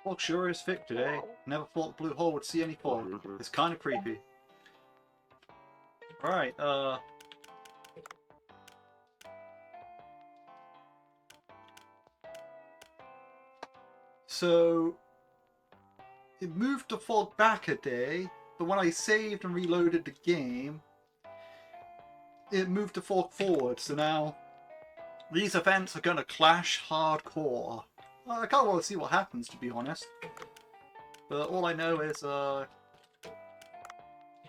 Fog sure is thick today. Never thought the blue hole would see any fog. It's kind of creepy. Right, so it moved the fog back a day, but when I saved and reloaded the game, it moved the fog forward. So now these events are going to clash hardcore. I kind of want to see what happens, to be honest. But all I know is,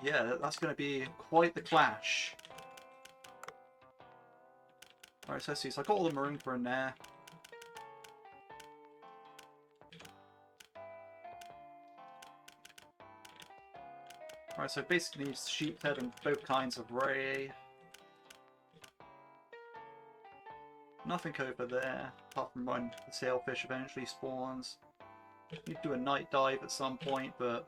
yeah, that's going to be quite the clash. Alright, so let's see. So I got all the maroon for in there. Alright, so basically needs sheep's head and both kinds of ray. Nothing over there, apart from when the sailfish eventually spawns. Need to do a night dive at some point, but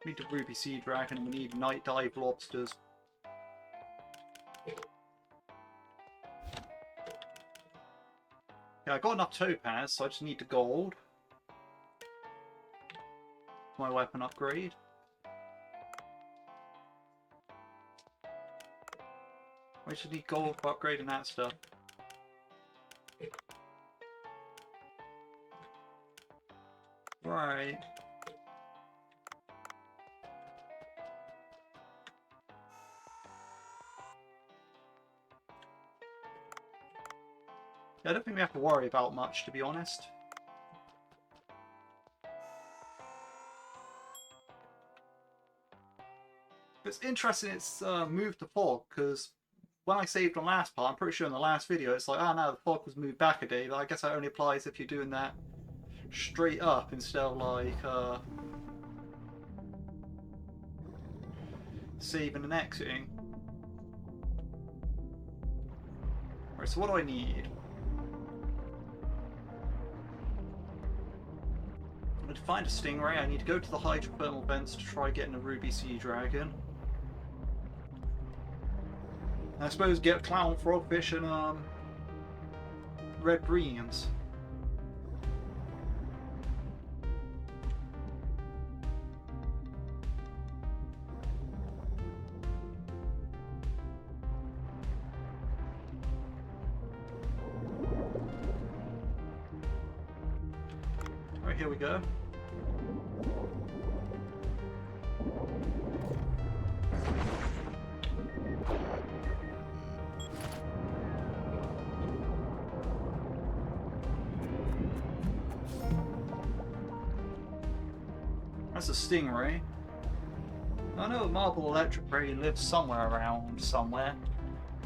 we need a ruby sea dragon and we need night dive lobsters. Yeah, I got enough topaz, so I just need the gold. My weapon upgrade. I just need gold for upgrading that stuff. Right. Yeah, I don't think we have to worry about much, to be honest. It's interesting it's moved the fog, because when I saved on last part, I'm pretty sure in the last video, it's like, oh no, the fog was moved back a day, but I guess that only applies if you're doing that straight up instead of like saving and exiting. Right, so what do I need? To find a stingray, I need to go to the hydrothermal vents to try getting a ruby sea dragon. And I suppose get clown frogfish and red greens. Alright, here we go. That's a stingray. I know marble electric ray lives somewhere around somewhere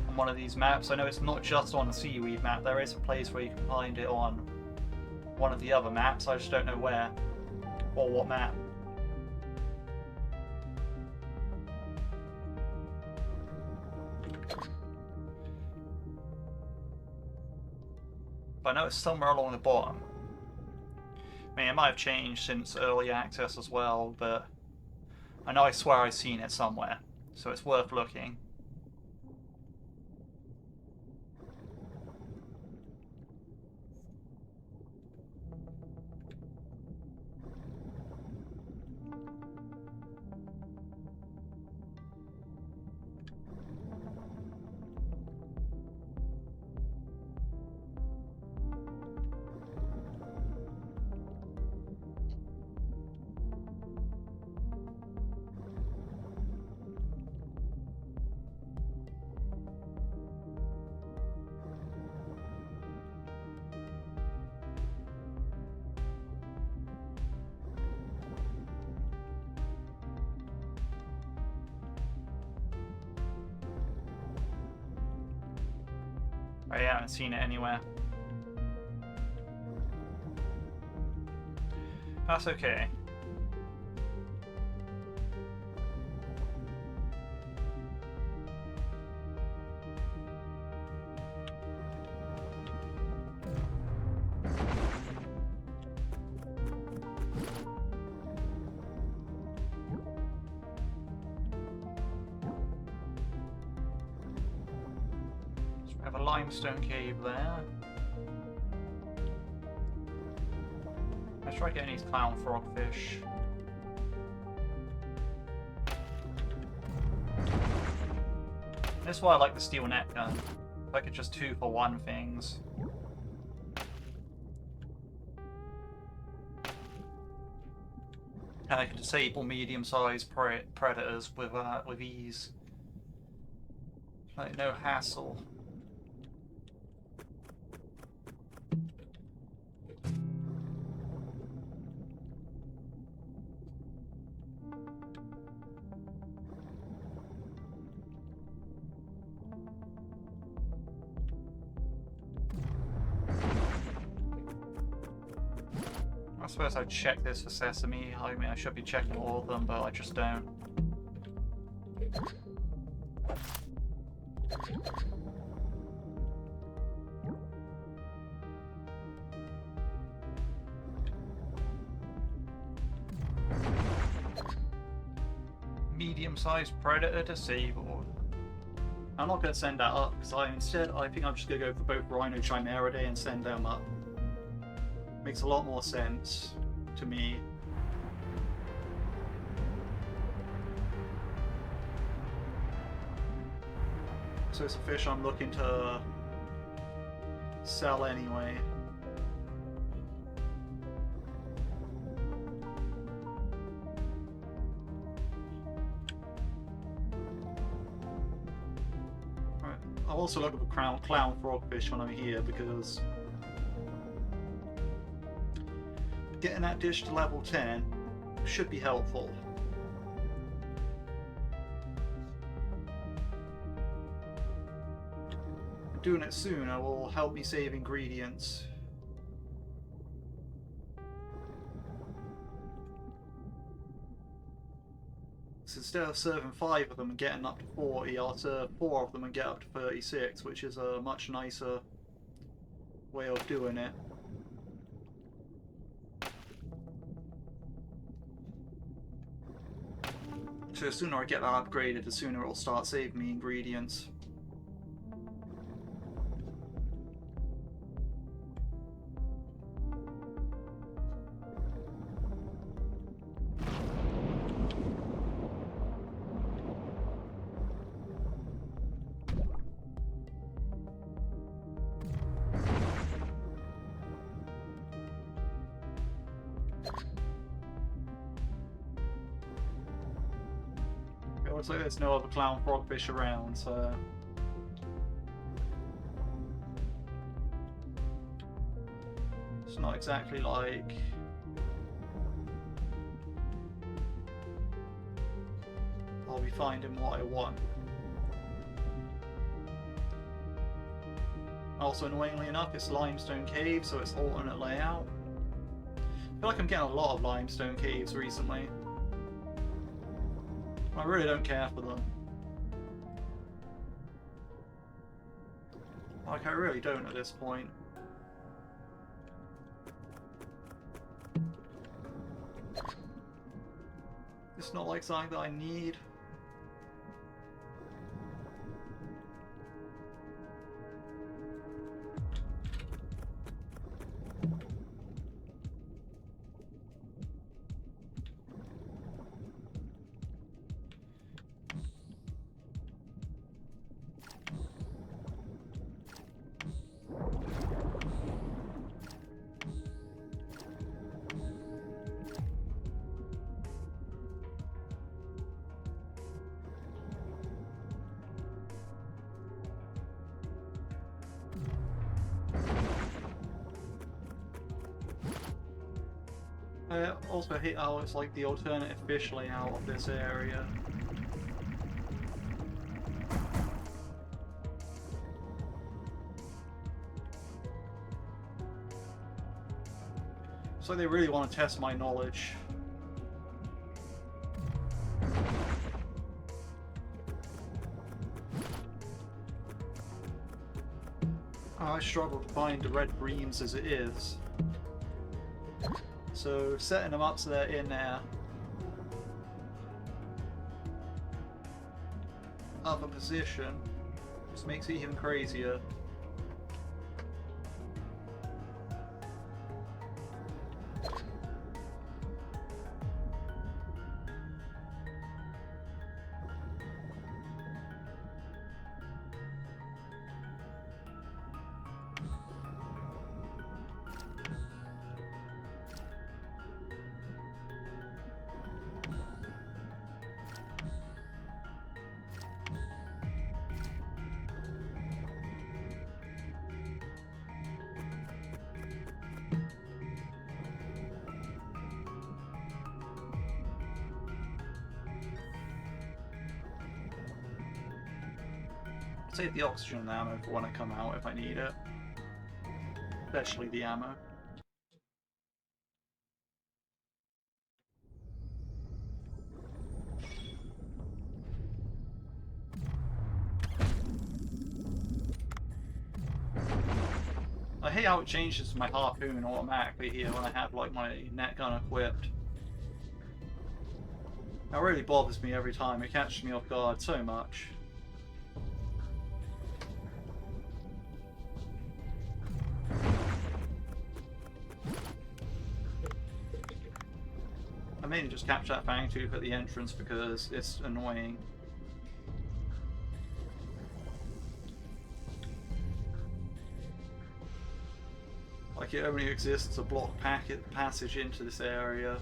on one of these maps. I know it's not just on the seaweed map. There is a place where you can find it on one of the other maps. I just don't know where or what map. But I know it's somewhere along the bottom. I mean, it might have changed since early access as well, but I know I swear I've seen it somewhere, so it's worth looking. I haven't seen it anywhere. That's okay. So we have a limestone cave there. Let's try getting these clown frogfish. That's why I like the steel net gun. I could just 2-for-1 things. And I can disable medium-sized predators with ease. Like, no hassle. I suppose I'd check this for sesame. I mean, I should be checking all of them, but I just don't. Medium-sized predator disabled. I'm not going to send that up, because I think I'm just going to go for both Rhino Chimeridae and send them up. Makes a lot more sense to me. So it's a fish I'm looking to sell anyway. Right. I'll also look at the clown frogfish when I'm here, because getting that dish to level 10 should be helpful. Doing it sooner will help me save ingredients. So instead of serving 5 of them and getting up to 40, I'll serve 4 of them and get up to 36, which is a much nicer way of doing it. So the sooner I get that upgraded, the sooner it'll start saving me ingredients. Looks like there's no other clown frogfish around, so it's not exactly like I'll be finding what I want. Also, annoyingly enough, it's limestone caves, so it's alternate layout. I feel like I'm getting a lot of limestone caves recently. I really don't care for them. Like, I really don't at this point. It's not like something that I need. I also hate how it's like the alternative fish layout of this area. So they really want to test my knowledge. I struggle to find the red breams as it is. So setting them up so they're in there. Other position just makes it even crazier. Save the oxygen and ammo for when I come out if I need it. Especially the ammo. I hate how it changes my harpoon automatically here when I have like my net gun equipped. That really bothers me every time. It catches me off guard so much. I mainly just capture that fangtooth at the entrance because it's annoying. Like it only exists to block passage into this area.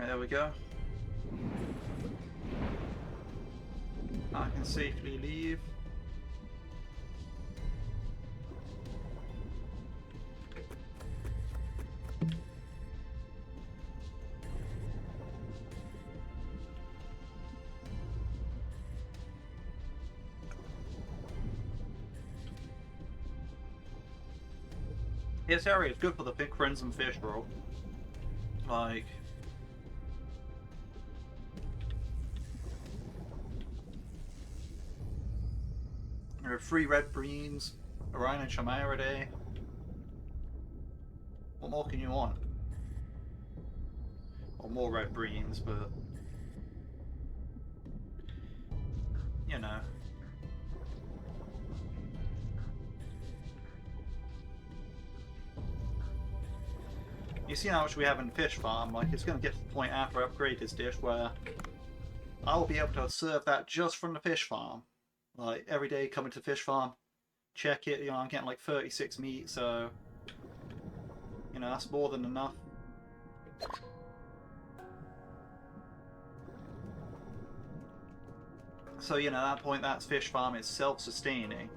There we go. I can safely leave. This area is good for the big crimson fish, bro. Like... there are 3 red breams, Orion and Chimera Day. What more can you want? Or more red breams, but... you know. You see how much we have in the fish farm, like it's going to get to the point after I upgrade this dish where I'll be able to serve that just from the fish farm. Like every day coming to the fish farm, check it, you know, I'm getting like 36 meat, so you know, that's more than enough. So, you know, at that point that fish farm is self-sustaining.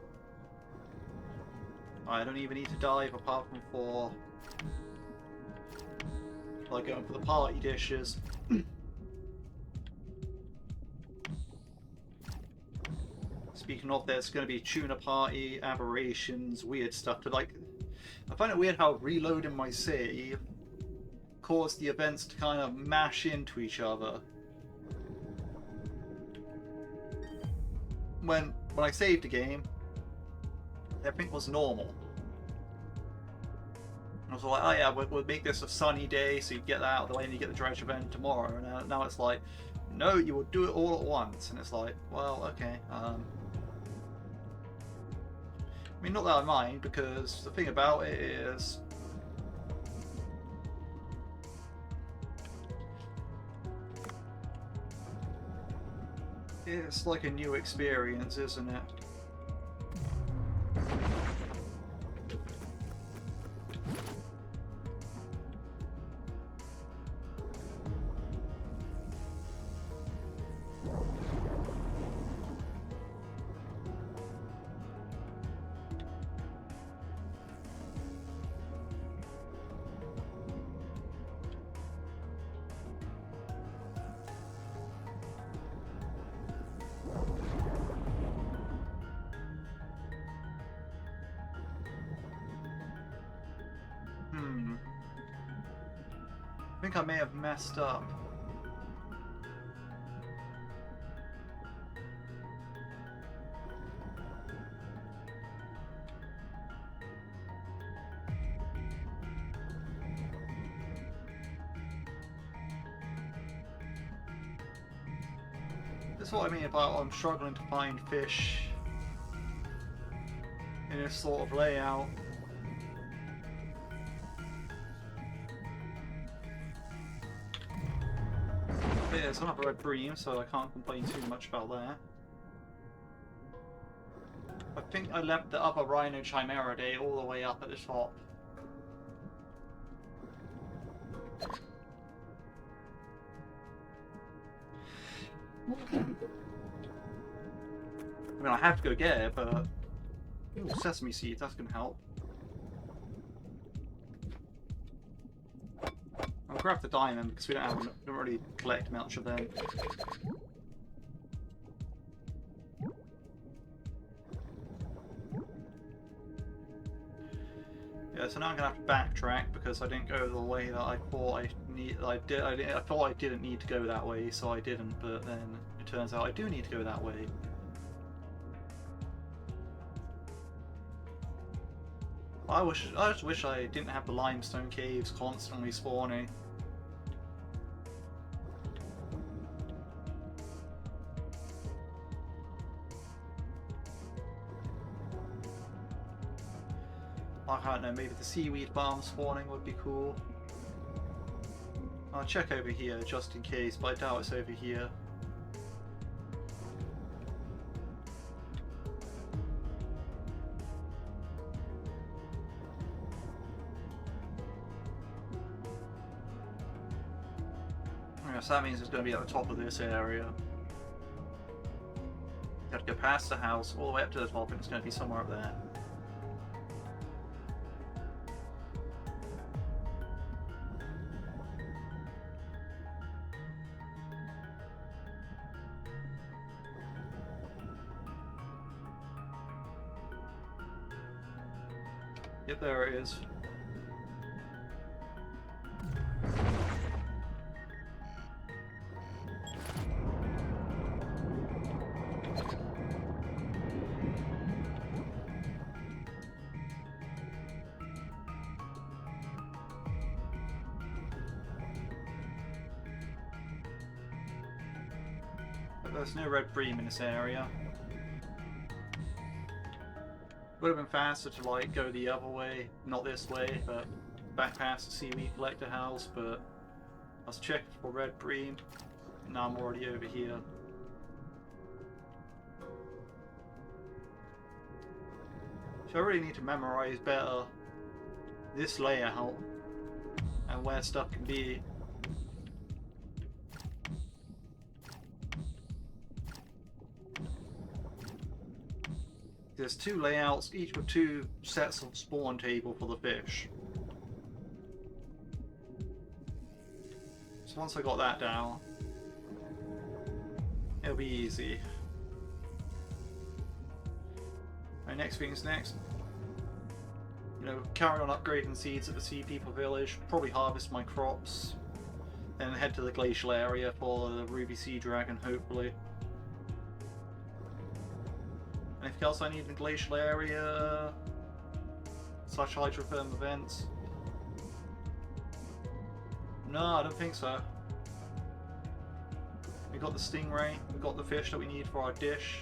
I don't even need to dive apart from for like going for the party dishes. Speaking of, there's going to be tuna party, aberrations, weird stuff to like... I find it weird how reloading my save caused the events to kind of mash into each other. When I saved the game, everything was normal. I was like, oh yeah, we'll make this a sunny day so you get that out of the way and you get the dredge event tomorrow. And now it's like, no, you will do it all at once. And it's like, well, okay. I mean, not that I mind, because the thing about it is... it's like a new experience, isn't it? I think I may have messed up. That's what I mean about I'm struggling to find fish in this sort of layout. But yeah, it's another red bream, so I can't complain too much about that. I think I left the other Rhino Chimera Day all the way up at the top. I mean, I have to go get it, but... Ooh, sesame seeds, that's gonna help. I'll grab the diamond because we don't really collect much of them. Yeah, so now I'm gonna have to backtrack because I didn't go the way that I thought I need. I thought I didn't need to go that way, so I didn't. But then it turns out I do need to go that way. I just wish I didn't have the limestone caves constantly spawning. I don't know, maybe the seaweed farm spawning would be cool. I'll check over here just in case, but I doubt it's over here. So that means it's going to be at the top of this area. You have to go past the house, all the way up to the top, and it's going to be somewhere up there. Yep, there it is. There's no red bream in this area. Would have been faster to like go the other way, not this way, but back past the seaweed collector house. But I was checking for red bream. Now I'm already over here. So I really need to memorize better this layout and where stuff can be. There's two layouts, each with two sets of spawn table for the fish. So once I got that down, it'll be easy. My next thing's next. You know, carry on upgrading seeds at the Sea People Village, probably harvest my crops, then head to the glacial area for the Ruby Sea Dragon, hopefully. Anything else I need in the glacial area? Such hydrotherm events? No, I don't think so. We got the stingray, we got the fish that we need for our dish.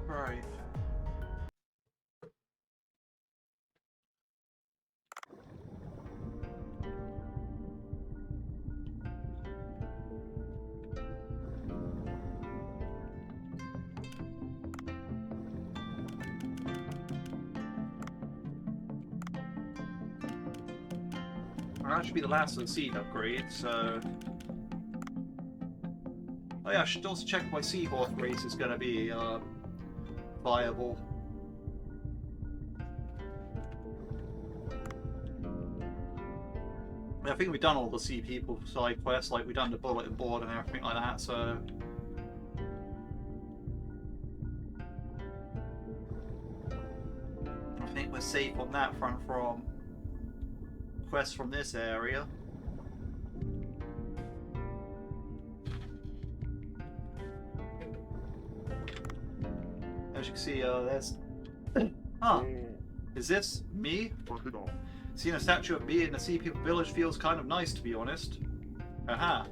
Right. That should be the last of the seed upgrade, so... Oh yeah, I should also check if my seahorse race is going to be viable. I think we've done all the Sea People side quests, like we've done the bulletin board and everything like that, so... we're safe on that front from quests from this area. As you can see, there's... Huh. Is this me? Seeing a statue of me in the Sea People Village feels kind of nice, to be honest. Aha.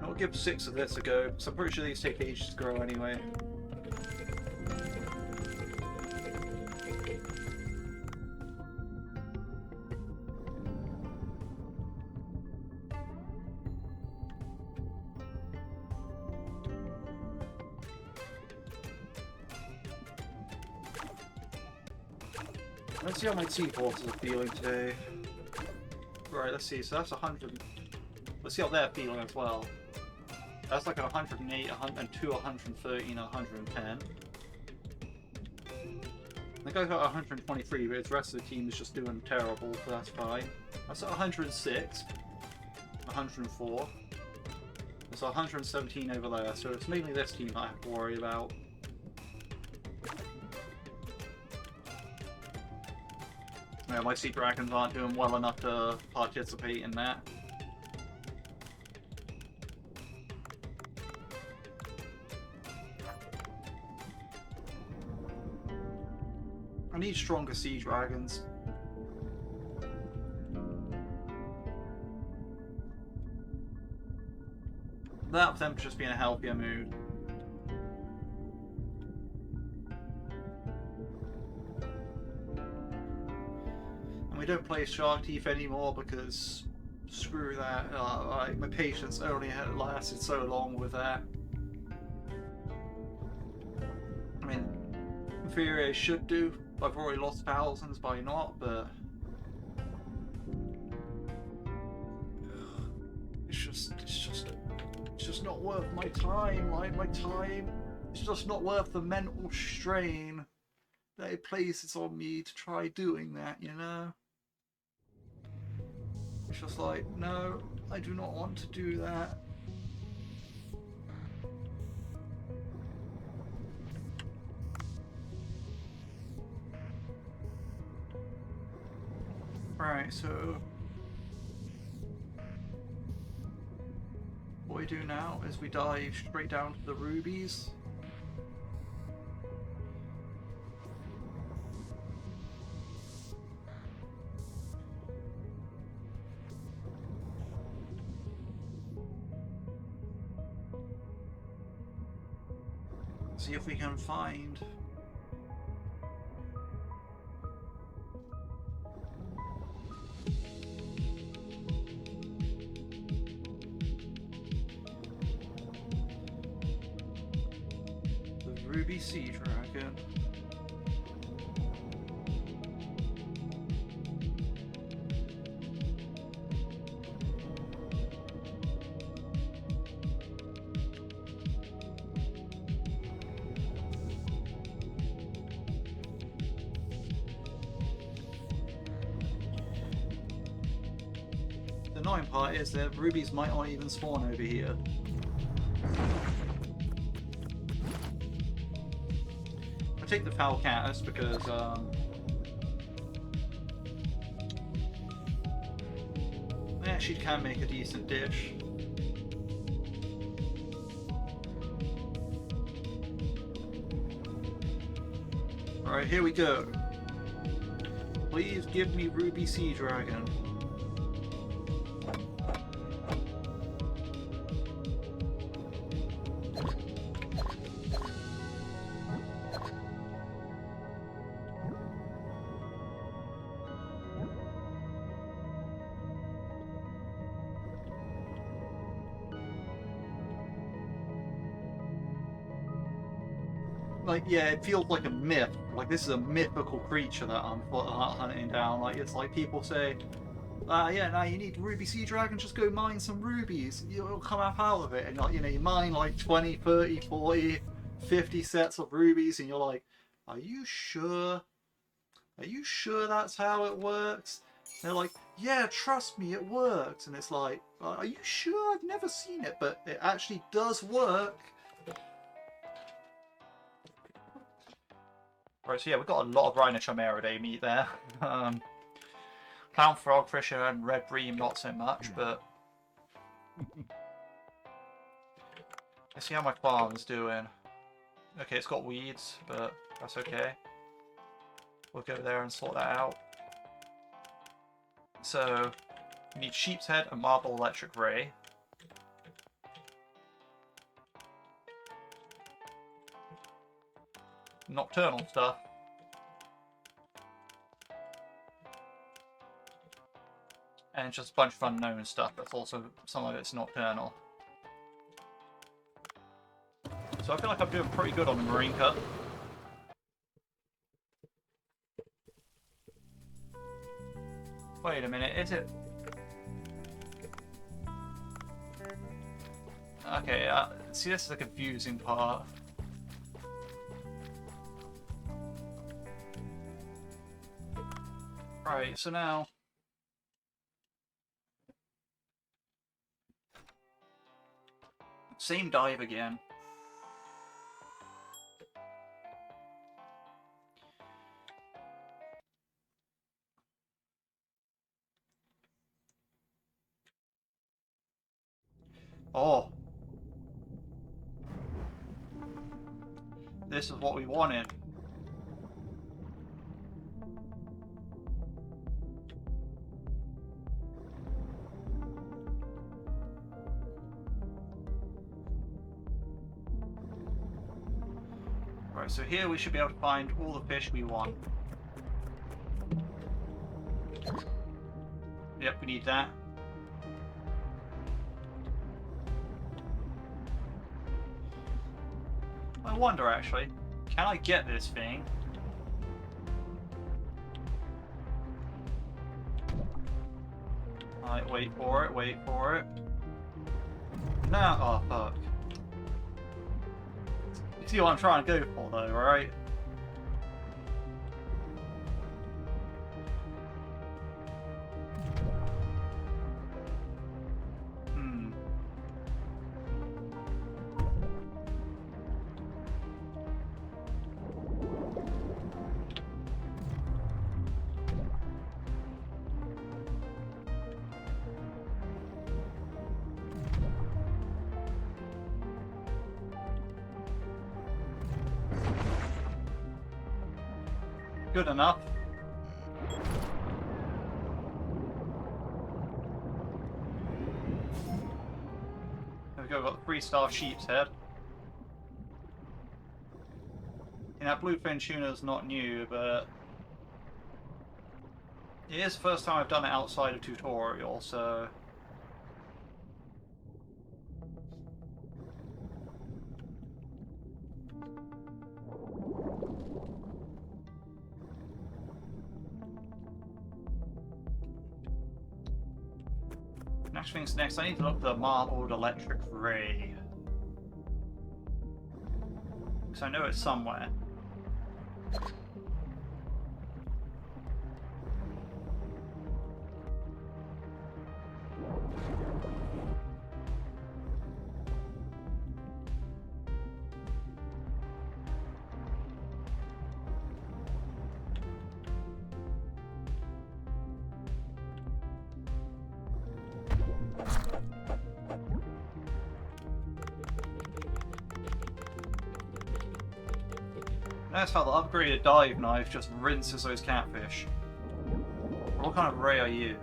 I'll give 6 of this a go, because I'm pretty sure these take ages to grow anyway. Let's see how my seahorses are feeling today. Right, let's see, so that's 100. Let's see how they're feeling as well. That's like 108, 102, 113, 110. The guy got 123, but the rest of the team is just doing terrible, so that's fine. That's at 106, 104. There's 117 over there, so it's mainly this team I have to worry about. Yeah, my sea dragons aren't doing well enough to participate in that. I need stronger sea dragons. That of them just being in a healthier mood. And we don't play Shark Teeth anymore because screw that. Like, my patience only had lasted so long with that. I mean, in theory I should do. I've already lost thousands by not, but it's just not worth my time. Like, my time, it's just not worth the mental strain that it places on me to try doing that, you know? It's just like, no, I do not want to do that. Right, so what we do now is we dive straight down to the rubies. See if we can find ruby sea dragon. The annoying part is that rubies might not even spawn over here. Take the foul caddis because they actually can make a decent dish. Alright, here we go. Please give me ruby sea dragon. like, yeah, it feels like a myth. Like, this is a mythical creature that I'm hunting down. Like, it's like people say, yeah, now you need ruby sea dragon, just go mine some rubies. You'll come up out of it. And, like, you know, you mine like 20, 30, 40, 50 sets of rubies, and you're like, are you sure? Are you sure that's how it works? And they're like, yeah, trust me, it works. And it's like, are you sure? I've never seen it, but it actually does work. Right, so yeah, we've got a lot of Rhinochimeridae meat there. Clown frogfisher and red bream not so much, but let's see how my farm's doing. Okay, it's got weeds, but that's okay. We'll go there and sort that out. So, we need sheep's head and marble electric ray. Nocturnal stuff. And just a bunch of unknown stuff, but also some of it's nocturnal. So I feel like I'm doing pretty good on the marine cut. Wait a minute, is it? Okay, see, this is the confusing part. Right, so now... Same dive again. Oh. This is what we wanted. Right, so here we should be able to find all the fish we want. Yep, we need that. I wonder actually, can I get this thing? Alright, wait for it, wait for it. Now, oh fuck. You see what I'm trying to go for though, right? Good enough. There we go, got the 3-star sheep's head. And that bluefin tuna is not new, but it is the first time I've done it outside of tutorial, so... Next thing's next, I need to look for the marbled electric ray. Because I know it's somewhere. Notice how the upgraded dive knife just rinses those catfish. What kind of ray are you?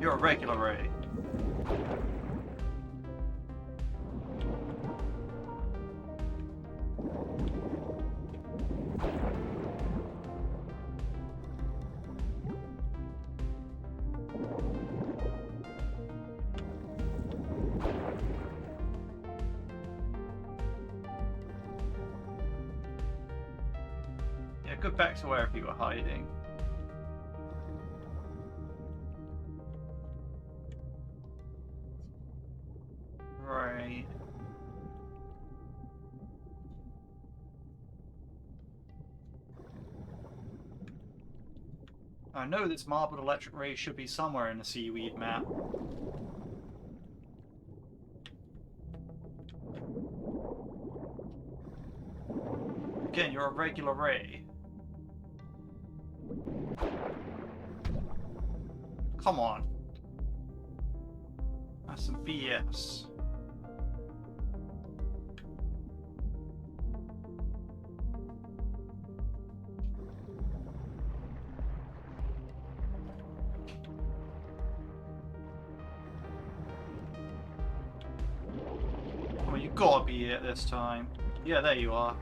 You're a regular ray. Go back to wherever you were hiding. Right. I know this marbled electric ray should be somewhere in the seaweed map. Again, you're a regular ray. Come on. That's some BS. Oh, you gotta be it this time. Yeah, there you are.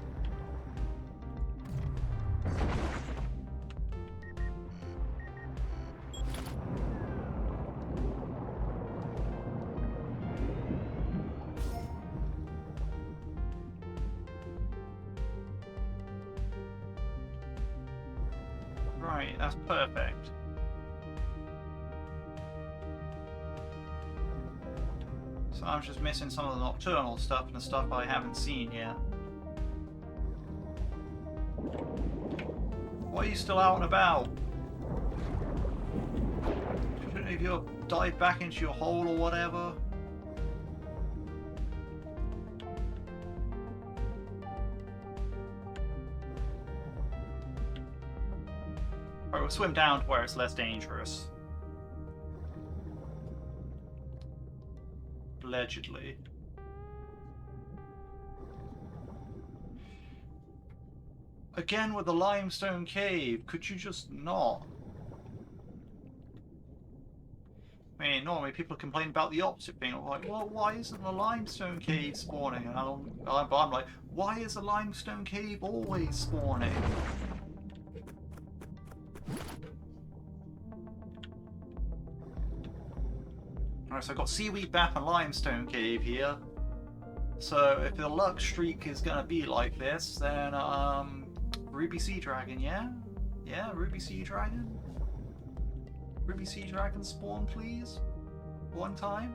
Right, that's perfect. So I'm just missing some of the nocturnal stuff and the stuff I haven't seen yet. Why are you still out and about? Shouldn't have you dived back into your hole or whatever? Alright, we'll swim down to where it's less dangerous. Allegedly. Again with the limestone cave, could you just not? I mean, normally people complain about the opposite thing. I'm like, well, why isn't the limestone cave spawning? And I'm like, why is the limestone cave always spawning? Alright, so I've got seaweed bath and limestone cave here. So if the luck streak is gonna be like this, then Ruby Sea Dragon, yeah? Yeah, Ruby Sea Dragon? Ruby Sea Dragon spawn, please? One time?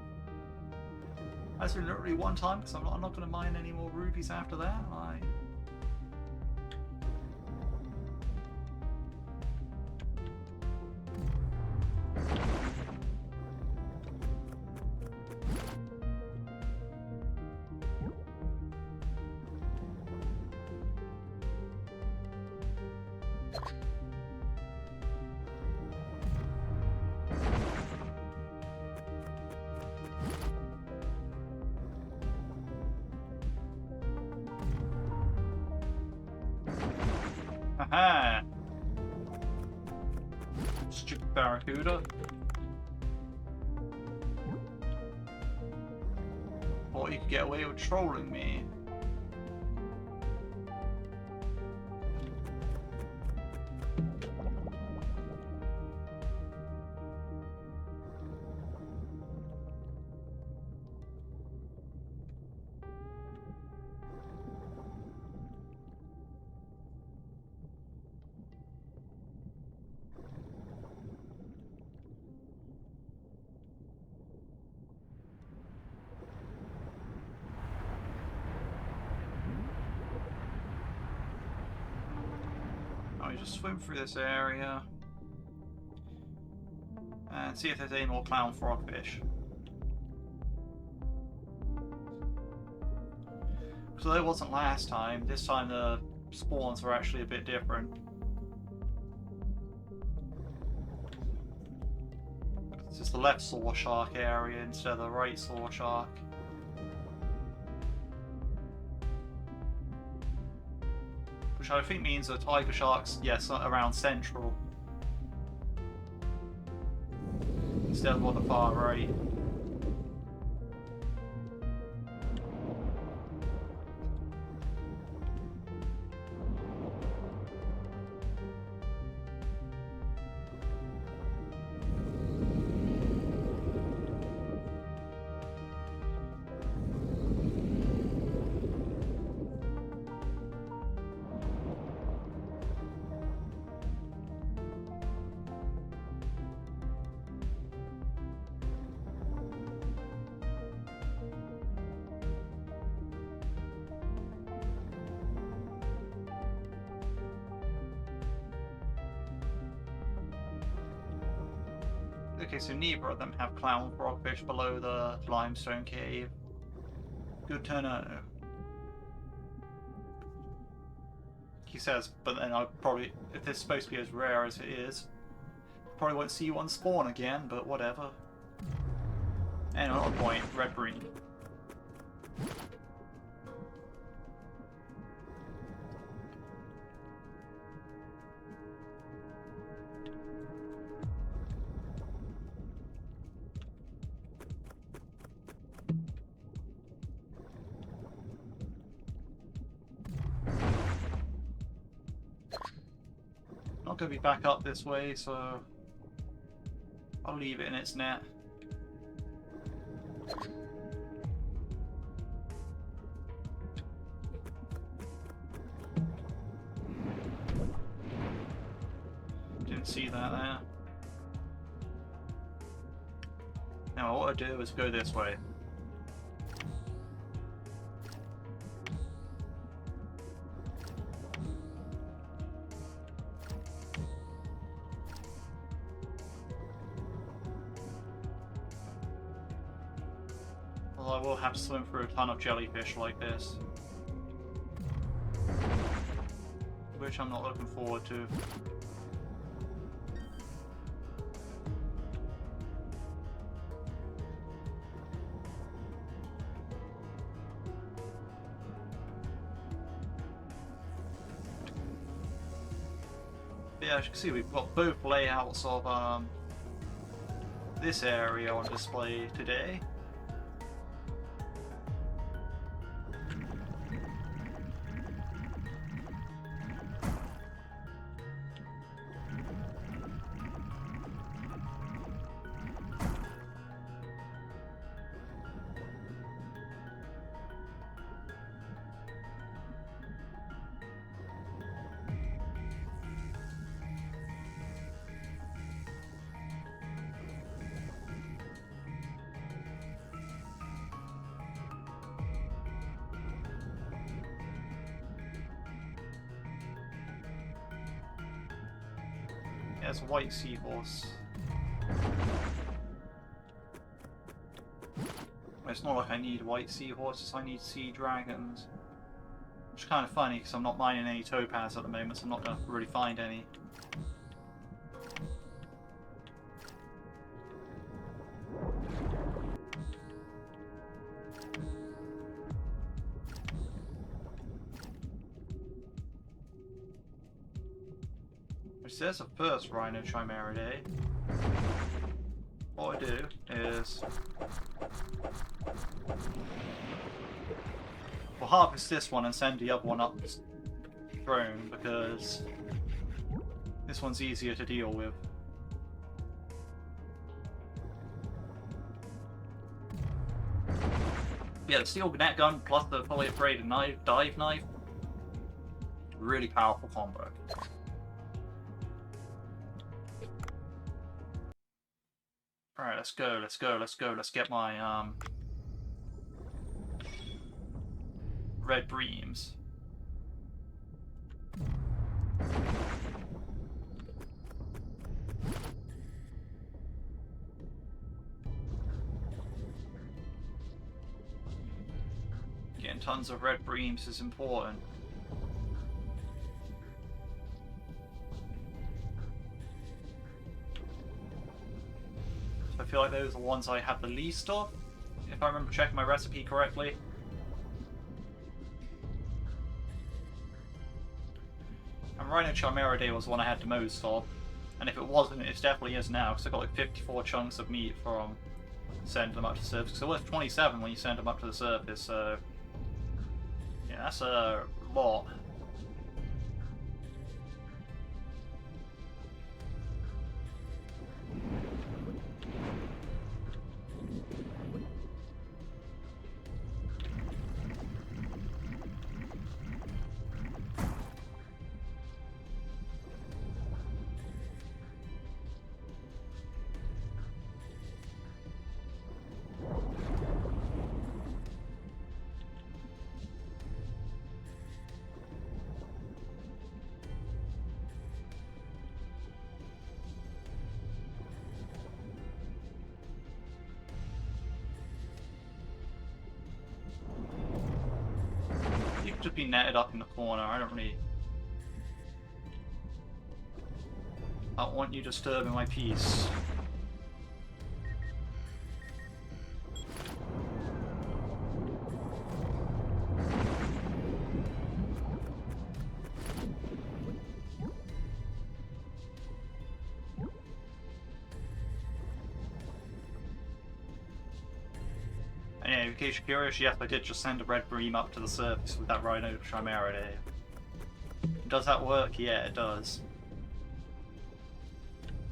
That's literally one time, because I'm not going to mine any more rubies after that. Aha! Stupid barracuda. Thought you could get away with trolling me. Just swim through this area and see if there's any more clown frogfish. So there wasn't last time. This time the spawns were actually a bit different. It's just the left saw shark area instead of the right saw shark. Which I think means the tiger sharks, yes, around central. Instead of on the far right. Okay, so neither of them have clown frogfish below the limestone cave. Good to know. He says, but then I'll probably, if this is supposed to be as rare as it is, probably won't see one spawn again, but whatever. And another point, red green. Not going to be back up this way, so I'll leave it in its net. Didn't see that there. Now what I do is go this way. Although I will have to swim through a ton of jellyfish like this. Which I'm not looking forward to. Yeah, as you can see, we've got both layouts of this area on display today. Yeah, it's a white seahorse. It's not like I need white seahorses, I need sea dragons. Which is kind of funny because I'm not mining any topaz at the moment, so I'm not going to really find any. Which says the first rhino chimeridae. What I do is we'll harvest this one and send the other one up drone because this one's easier to deal with. Yeah, the steel net gun plus the fully upgraded dive knife. Really powerful combo. Alright, let's go, let's get my red breams. Getting tons of red breams is important. I feel like those are the ones I have the least of, if I remember checking my recipe correctly. And Rhino Chimeridae was the one I had the most of, and if it wasn't, it definitely is now, because I got like 54 chunks of meat from sending them up to the surface, because it was 27 when you send them up to the surface, so yeah, that's a lot. just be netted up in the corner. I don't want you disturbing my peace. Anyway, in case you're curious, yes, I did just send a red beam up to the surface with that Rhino Chimera there. Does that work? Yeah, it does.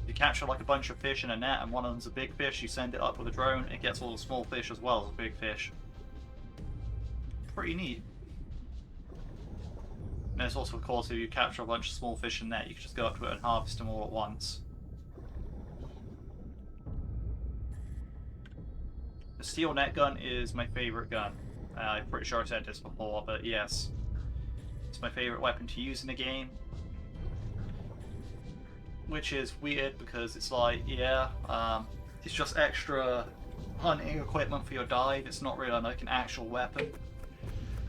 If you capture like a bunch of fish in a net and one of them's a big fish, you send it up with a drone, it gets all the small fish as well as the big fish. Pretty neat. And there's also, of course, if you capture a bunch of small fish in a net, you can just go up to it and harvest them all at once. The steel net gun is my favourite gun. I'm pretty sure I said this before, but yes. It's my favourite weapon to use in the game. Which is weird because it's like, yeah, it's just extra hunting equipment for your dive. It's not really like an actual weapon.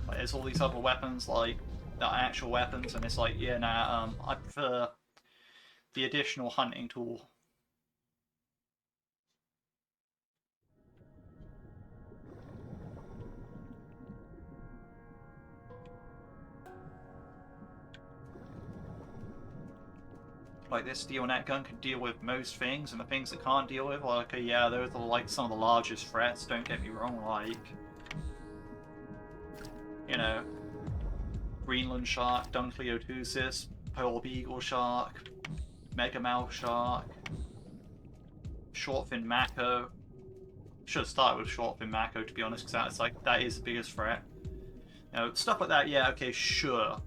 Like, there's all these other weapons like that are actual weapons, and it's like, yeah, nah, I prefer the additional hunting tool. Like, this steel net gun can deal with most things, and the things it can't deal with, like, yeah, those are like some of the largest threats, don't get me wrong, like, you know, Greenland shark, Dunkleotusis, pearl beagle shark, megamouth shark, shortfin mako. Should have started with shortfin mako, to be honest, because that's like, that is the biggest threat. You know, stuff like that, yeah, okay, sure.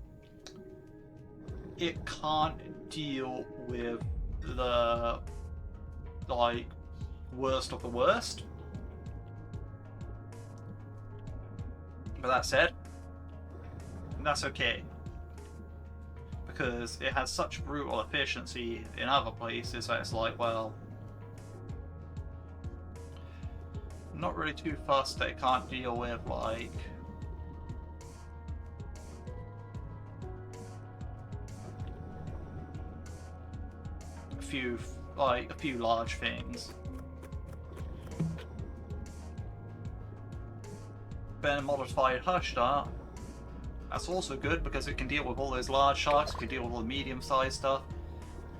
It can't deal with the, like, worst of the worst. But that said, that's okay. Because it has such brutal efficiency in other places that it's like, well, I'm not really too fussed that it can't deal with, like, a few large things. Then a modified hush dart, that's also good because it can deal with all those large sharks, it can deal with all the medium-sized stuff.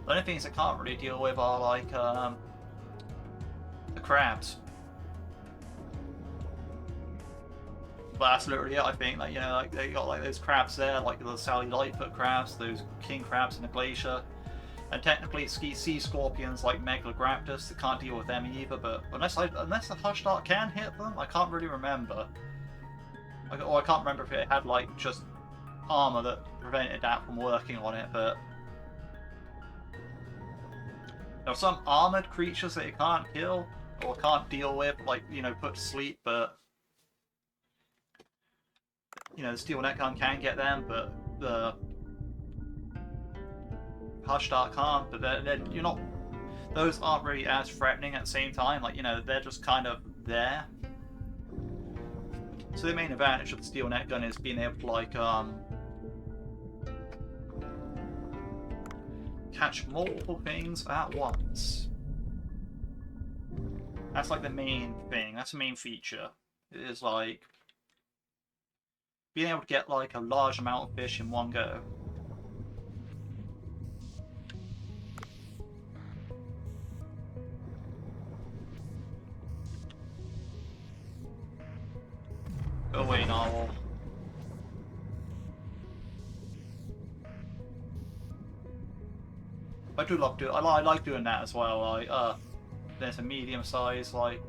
The only things it can't really deal with are like the crabs. But that's literally it, I think. Like, you know, like they got like those crabs there, like the Sally Lightfoot crabs, those king crabs in the glacier. And technically sea scorpions like Megalogrampus, they can't deal with them either, but unless the hush dart can hit them, I can't really remember. Or I can't remember if it had like just armor that prevented that from working on it, but there are some armored creatures that it can't kill or can't deal with, like, you know, put to sleep, but you know, the steel net gun can get them, but the hush dart can't. But they're you're not, those aren't really as threatening at the same time. Like, you know, they're just kind of there. So the main advantage of the steel net gun is being able to like catch multiple things at once. That's like the main thing. That's the main feature. It is like being able to get like a large amount of fish in one go. Go away, Narwhal. I do love doing. I like doing that as well. Like, there's a medium size, like,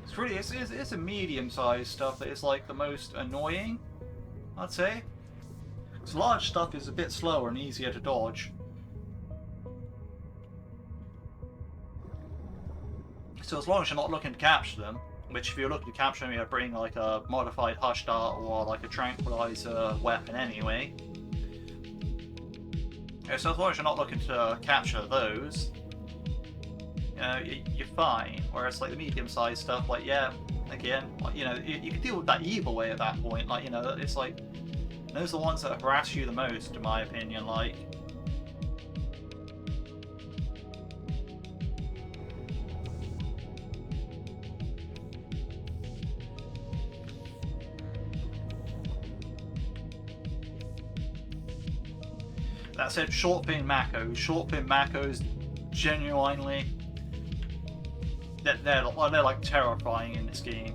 it's a medium sized stuff that is like the most annoying, I'd say. Because large stuff is a bit slower and easier to dodge. So as long as you're not looking to capture them, which if you're looking to capture them, you bring like a modified hush dart or like a tranquilizer weapon anyway. So as long as you're not looking to capture those, you you're fine. Whereas like the medium-sized stuff, like yeah, again, like, you know, you can deal with that either way at that point. Like, you know, it's like those are the ones that harass you the most, in my opinion. Like. That said, short fin macos, genuinely, they're like terrifying in this game.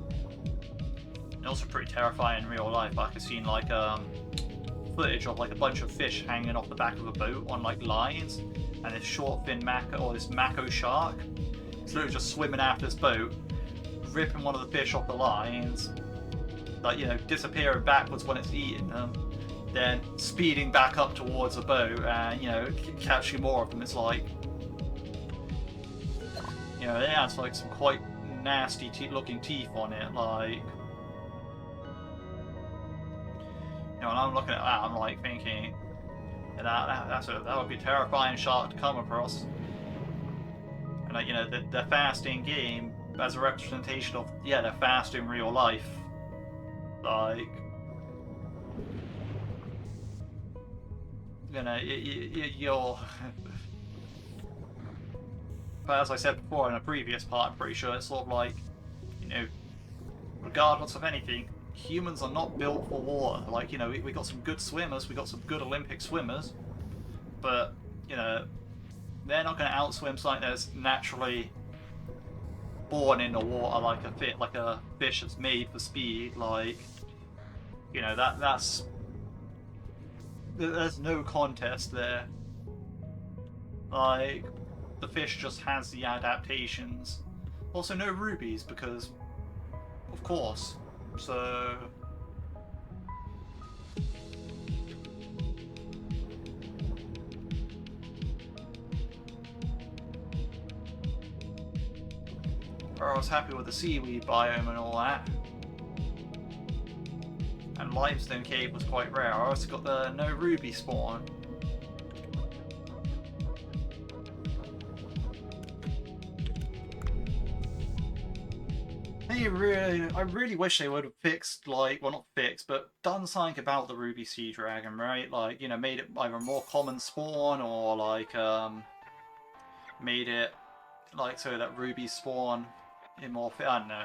They're also pretty terrifying in real life. Like I've seen like footage of like a bunch of fish hanging off the back of a boat on like lines, and this short fin mako or this mako shark is literally just swimming after this boat, ripping one of the fish off the lines, like, you know, disappearing backwards when it's eating them. Then speeding back up towards the boat and, you know, catching more of them. It's like, you know, it has like some quite nasty looking teeth on it. Like, you know, and I'm looking at that, I'm like thinking, that would be a terrifying shark to come across. And like, you know, they're fast in game as a representation of, yeah, they're fast in real life. Like, you know, you're. But as I said before in a previous part, I'm pretty sure it's sort of like, you know, regardless of anything, humans are not built for water. Like, you know, we got some good swimmers, we got some good Olympic swimmers, but, you know, they're not going to outswim something that's naturally born in the water, like a fish that's made for speed. Like, you know, that's. There's no contest there. Like, the fish just has the adaptations. Also, no rubies, because, of course. So. I was happy with the seaweed biome and all that. And limestone cave was quite rare. I also got the no ruby spawn. I really wish they would have fixed, like, well, not fixed, but done something about the ruby sea dragon, right? Like, you know, made it either more common spawn or like made it like so that ruby spawn in more. I don't know.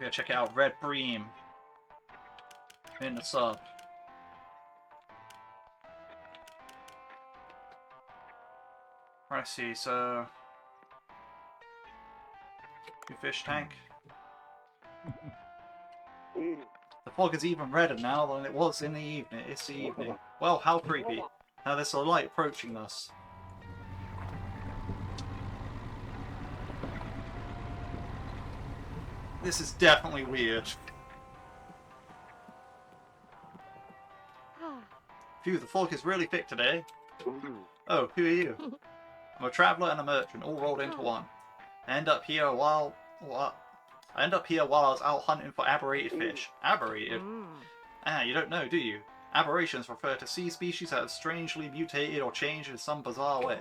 Go check it out, Red Bream in the sub. Let's see, so new fish tank. The fog is even redder now than it was in the evening. It's the evening. Well, how creepy. Now there's a light approaching us. This is definitely weird. Phew, the fog is really thick today. Oh, who are you? I'm a traveller and a merchant, all rolled into one. I end up here while I was out hunting for aberrated fish. Aberrated? Ah, you don't know, do you? Aberrations refer to sea species that have strangely mutated or changed in some bizarre way.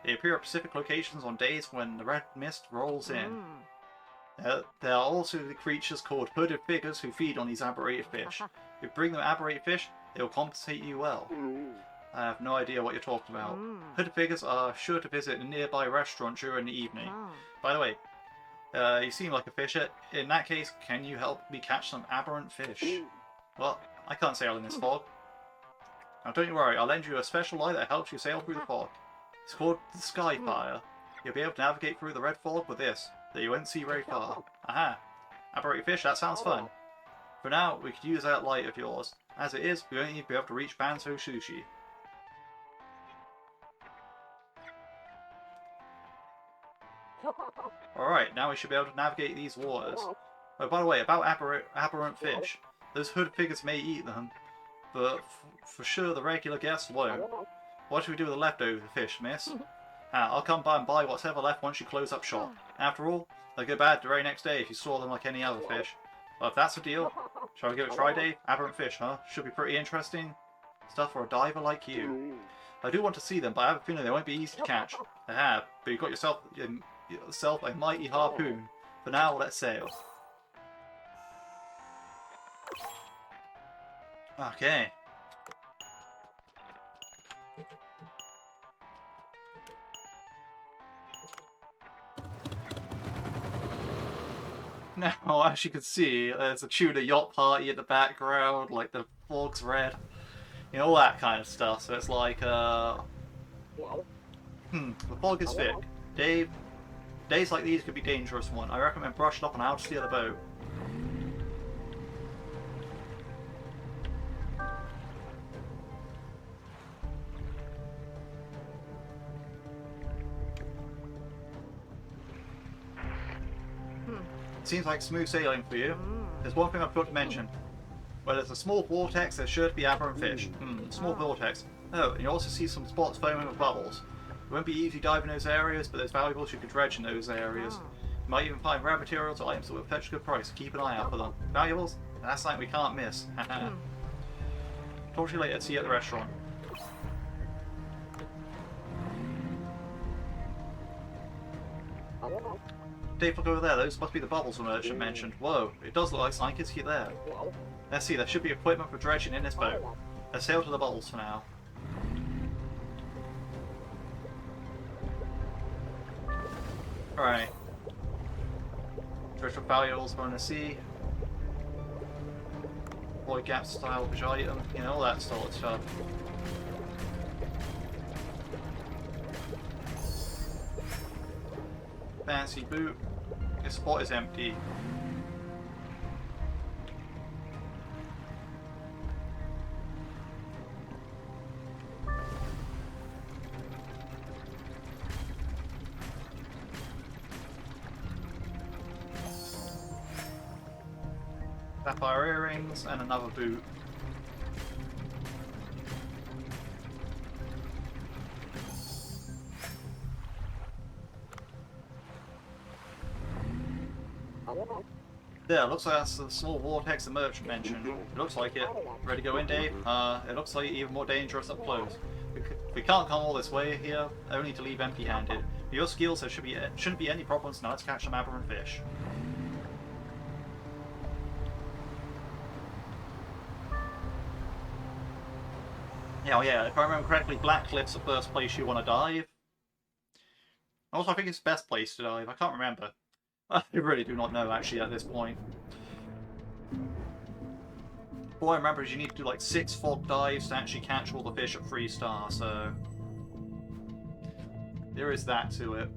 They appear at specific locations on days when the red mist rolls in. There are also the creatures called hooded figures who feed on these aberrated fish. If you bring them aberrated fish, they will compensate you well. I have no idea what you're talking about. Hooded figures are sure to visit a nearby restaurant during the evening. By the way, you seem like a fisher. In that case, can you help me catch some aberrant fish? Well, I can't sail in this fog. Now don't you worry, I'll lend you a special light that helps you sail through the fog. It's called the Skyfire. You'll be able to navigate through the red fog with this, that you won't see very far. Aha! Aberrated fish, that sounds fun. For now, we could use that light of yours. As it is, we won't even be able to reach Banzo Sushi. Alright, now we should be able to navigate these waters. Oh, by the way, about aberrant fish. Those hooded figures may eat them, but for sure the regular guests won't. What should we do with the leftover fish, miss? I'll come by and buy whatever left once you close up shop. After all, they'll go bad the very next day if you saw them like any other fish. Well, if that's the deal, shall we give it a try, Dave? Aberrant fish, huh? Should be pretty interesting. Stuff for a diver like you. I do want to see them, but I have a feeling they won't be easy to catch. I have, but you've got yourself a mighty harpoon. For now, let's sail. Okay. Now, as you can see, there's a Tuna yacht party in the background, like the fog's red. You know, all that kind of stuff. So it's like, the fog is thick. Days like these could be dangerous one. I recommend brushing up on how to steer the boat. Seems like smooth sailing for you. There's one thing I forgot to mention. Where there's a small vortex, there's sure to be aberrant fish. Small vortex. Oh, and you also see some spots foaming with bubbles. It won't be easy to dive in those areas, but there's valuables you can dredge in those areas. You might even find rare materials or items that will fetch a good price. Keep an eye out for them. Valuables? That's something we can't miss. Talk to you later. See you at the restaurant. Dave, look over there. Those must be the bubbles the merchant mentioned. Whoa, it does look like something is here there. Let's see, there should be equipment for dredging in this boat. Let's sail to the bubbles for now. Alright. Dredge for valuables from the sea. Void gap style fish item, you know, all that sort of stuff. Fancy boot. This spot is empty. Sapphire earrings and another boot. There, looks like that's the small vortex the merchant mentioned. It looks like it. Ready to go in, Dave? It looks like even more dangerous up close. We can't come all this way here, only to leave empty-handed. With your skills, there shouldn't be any problems now. Let's catch some aberrant fish. Yeah, if I remember correctly, Black Cliff's the first place you want to dive. Also, I think it's the best place to dive. I can't remember. I really do not know, actually, at this point. All I remember is you need to do like 6 fog dives to actually catch all the fish at 3 stars, so... there is that to it.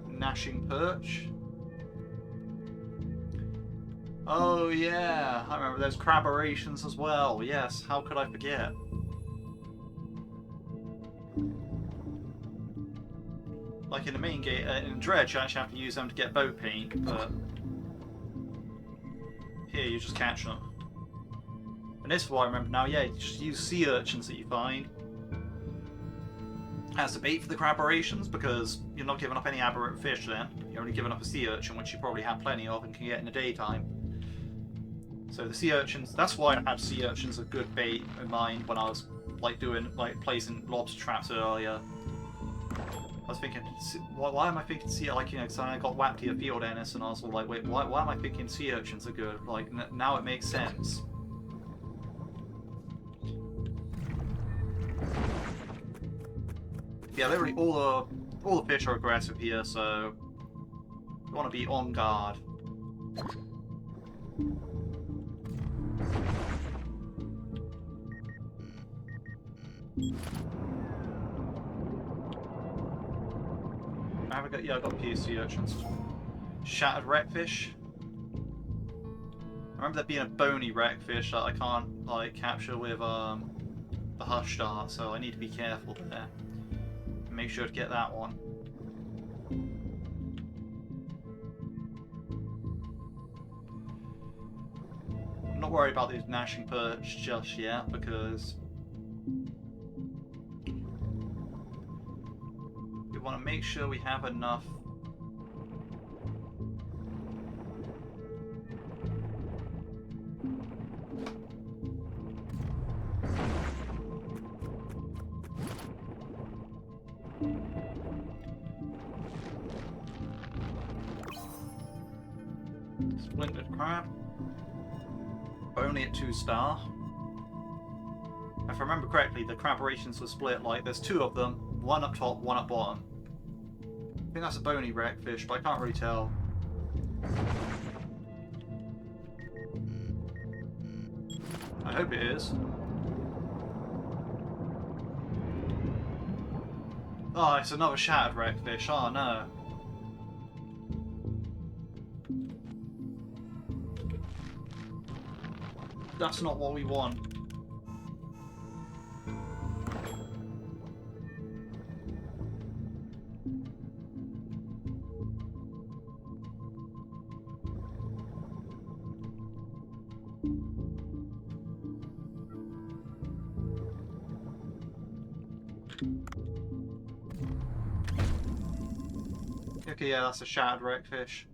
Gnashing perch. Oh yeah, I remember those crabberations as well. Yes, how could I forget? Like in the main game, in Dredge, you actually have to use them to get boat paint, but here you just catch them. And this is what I remember now. Yeah, you just use sea urchins that you find as the bait for the crabberations, because you're not giving up any aberrant fish then. You're only giving up a sea urchin, which you probably have plenty of and can get in the daytime. So the sea urchins, that's why I had sea urchins a good bait in mind when I was placing lobster traps earlier. I was thinking, why am I thinking sea, like, you know, because I got whacked here at Field Ennis and I was all like, wait, why am I thinking sea urchins are good? Like, now it makes sense. Yeah, literally all the fish are aggressive here, so you want to be on guard. I got a few sea urchins. Shattered wreckfish. I remember there being a bony wreckfish that I can't like capture with the hush dart, so I need to be careful there. Make sure to get that one. I'm not worried about these gnashing perch just yet because we want to make sure we have enough splintered crab. But only at 2-star. If I remember correctly, the crab rations were split like there's 2 of them, one up top, one up bottom. I think that's a bony wreckfish, but I can't really tell. I hope it is. Oh, it's another shattered wreckfish. Oh no. That's not what we want. Okay, yeah, that's a shattered wreckfish.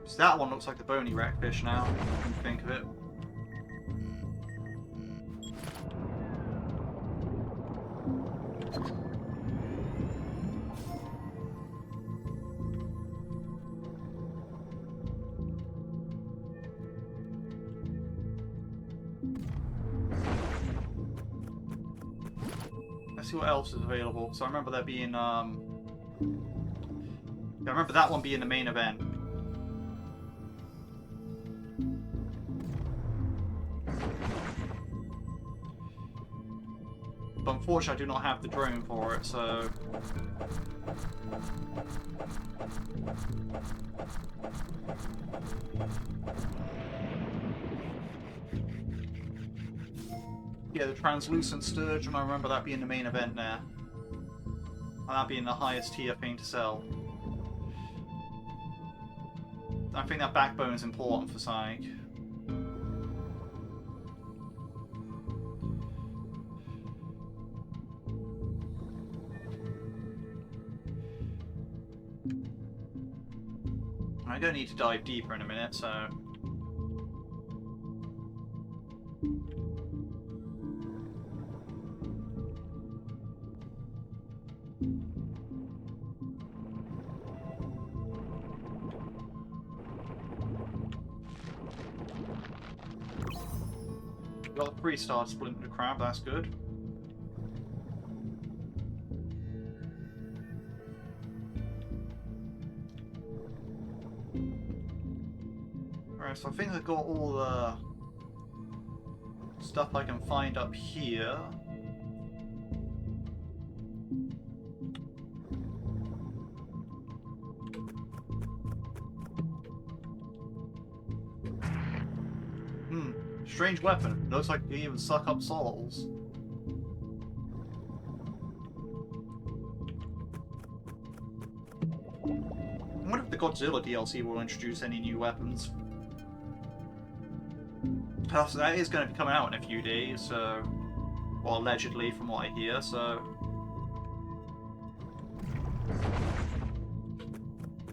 So that one looks like the bony wreckfish now, when you think of it. Let's see what else is available. So I remember there being, yeah, I remember that one being the main event. But unfortunately I do not have the drone for it, so... Yeah, the translucent sturgeon, I remember that being the main event there. And that being the highest tier thing to sell. I think that backbone is important for something. I'm going to need to dive deeper in a minute, so... Got a 3-star splintered crab, that's good. Alright, so I think I've got all the stuff I can find up here. Strange weapon. Looks like you can even suck up souls. I wonder if the Godzilla DLC will introduce any new weapons. Plus, that is going to be coming out in a few days, so... Well, allegedly, from what I hear, so...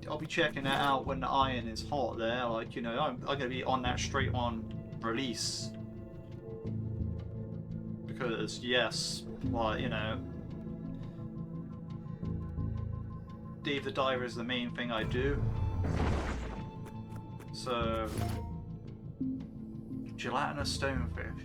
I'll be checking that out when the iron is hot there, like, you know, I'm going to be on that straight on release. Because, yes, well, you know... Dave the Diver is the main thing I do. So... Gelatinous stonefish.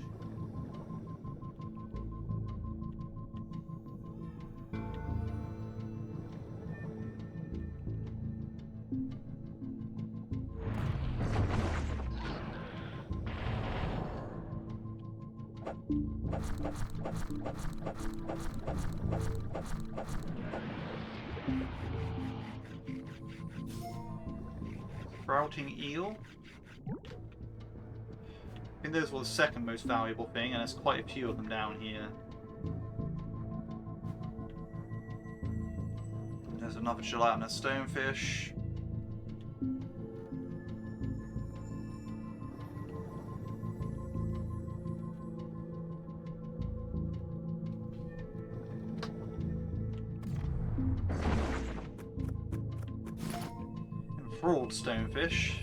Sprouting eel. I think those were the second most valuable thing, and there's quite a few of them down here. There's another gelatinous stonefish. Fraud stonefish.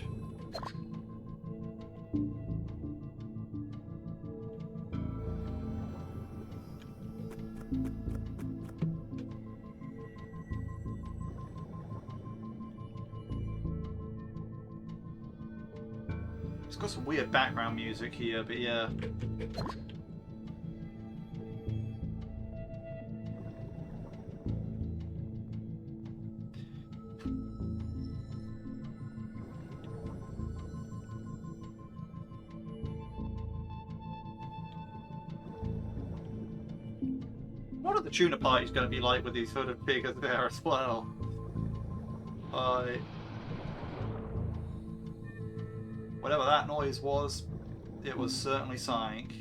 It's got some weird background music here, but yeah. What are the tuna parties going to be like with these sort of figures there as well? Whatever that noise was, it was certainly something.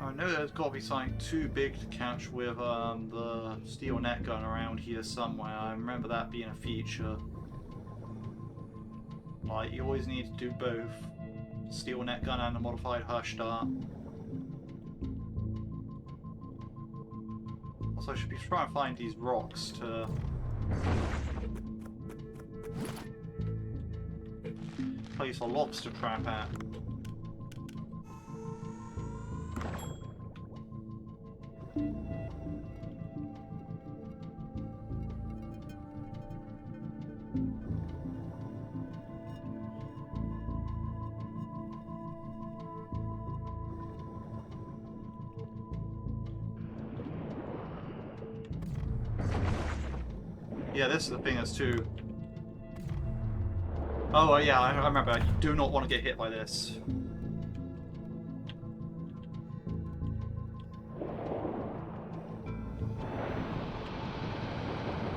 I know there's got to be something too big to catch with the steel net gun around here somewhere. I remember that being a feature. Like, you always need to do both. Steel net gun and a modified hush dart. Also, I should be trying to find these rocks to... place a lobster trap at. Yeah, this is the thing that's too... Oh, yeah, I remember. You do not want to get hit by this.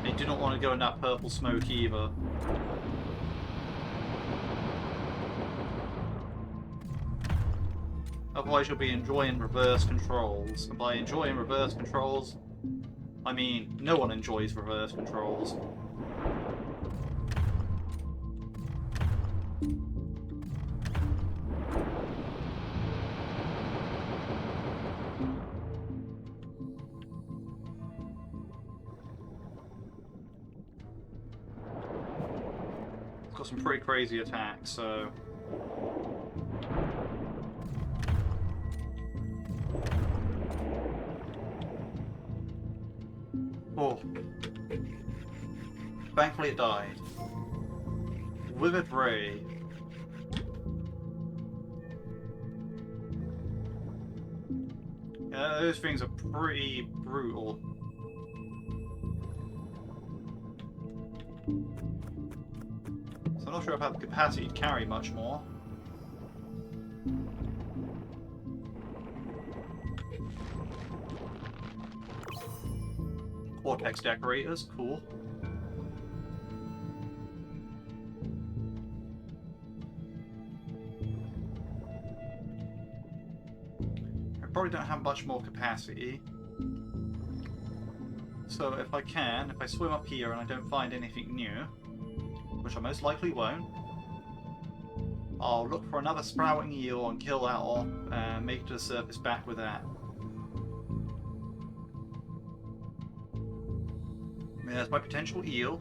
You do not want to go in that purple smoke either. Otherwise you'll be enjoying reverse controls. And by enjoying reverse controls, I mean no one enjoys reverse controls. It's got some pretty crazy attacks, so... Oh. Thankfully it died. Withered Ray. Yeah, those things are pretty brutal. So I'm not sure if I have the capacity to carry much more. Vortex decorators, cool. I probably don't have much more capacity. So if I swim up here and I don't find anything new, which I most likely won't, I'll look for another sprouting eel and kill that off and make it to the surface back with that. There's my potential eel.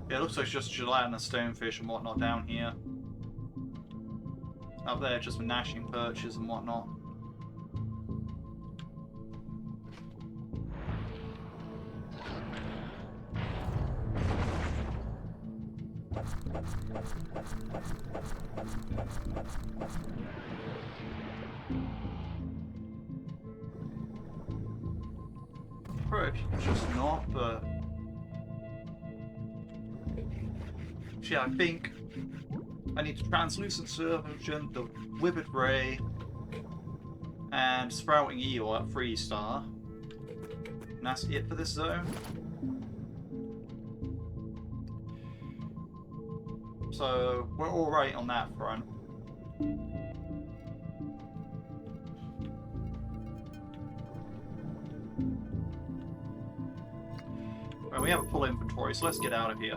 Yeah, it looks like it's just gelatinous stonefish and whatnot down here. Up there, just gnashing perches and whatnot. Probably just not, but... Yeah, I think I need to translucent serpent, the withered ray, and sprouting eel at 3-star. And that's it for this zone. So we're alright on that front. And we have a full inventory, so let's get out of here.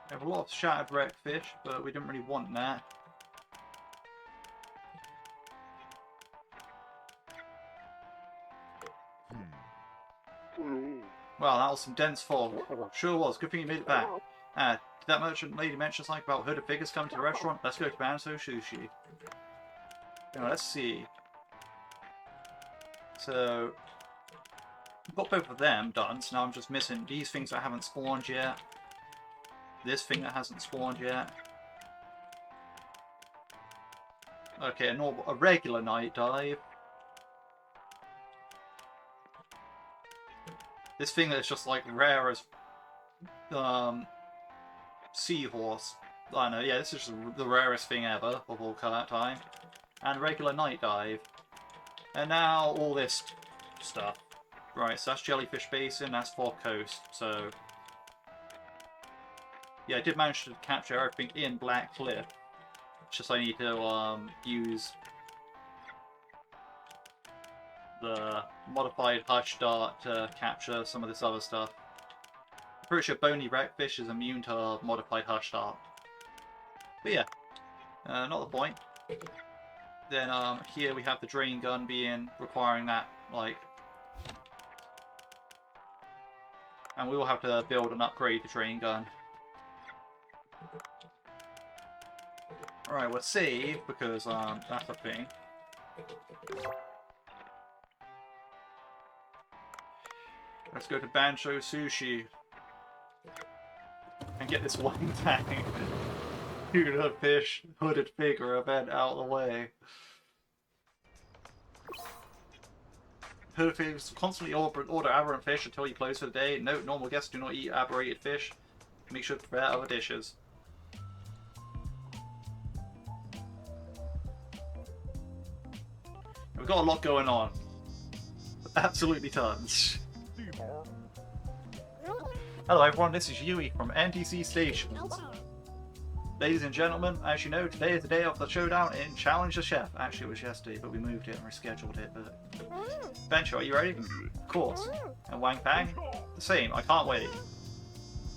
We have a lot of shattered wreck fish, but we didn't really want that. Well, that was some dense fog. Sure was. Good thing you made it back. Did that merchant lady mention something about hooded figures coming to the restaurant? Let's go to Banso Sushi. Now, let's see. So, got both of them done, so now I'm just missing these things that haven't spawned yet. This thing that hasn't spawned yet. Okay, a regular night dive. This thing that's just like rare as seahorse. I know, yeah, this is the rarest thing ever of all time. And regular night dive. And now all this stuff. Right, so that's Jellyfish Basin, that's Fog Coast. So yeah, I did manage to capture everything in Black Cliff. It's just I need to use the modified Hush Dart to capture some of this other stuff. I'm pretty sure Bony Wreckfish is immune to modified Hush Dart. But yeah, not the point. Then here we have the drain gun requiring that, like... And we will have to build and upgrade the drain gun. Alright, we'll save, because that's a thing. Let's go to Bancho Sushi. And get this one tang tuna fish hooded figure event out of the way. Hooded figures constantly order aberrant fish until you close for the day. Note, normal guests do not eat aberrated fish. Make sure to prepare other dishes. We've got a lot going on. Absolutely tons. Hello everyone, this is Yui from NTC Stations. Ladies and gentlemen, as you know, today is the day of the showdown in Challenge the Chef. Actually, it was yesterday, but we moved it and rescheduled it. But Bencho, are you ready? Of course. And Wang Pang? The same. I can't wait.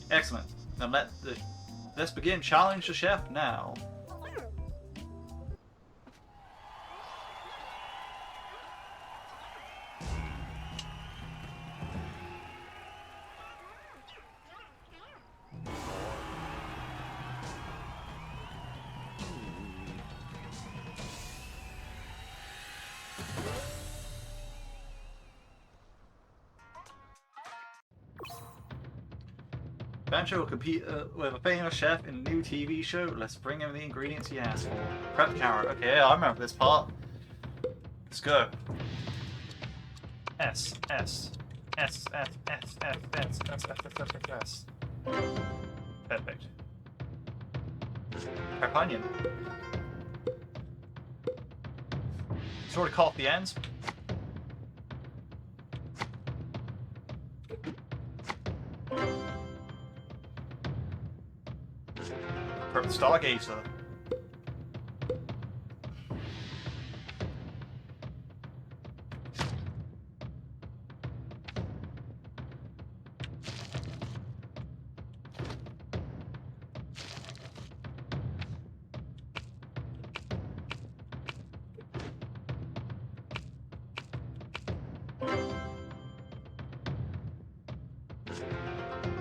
Excellent. Then let's begin Challenge the Chef now. Bancho will compete with a famous chef in a new TV show. Let's bring him the ingredients he asked for. Prep carrot. Okay, yeah, I remember this part. Let's go. S. Perfect. Prep onion. Sort of cut off the ends. Prep the Stargazer.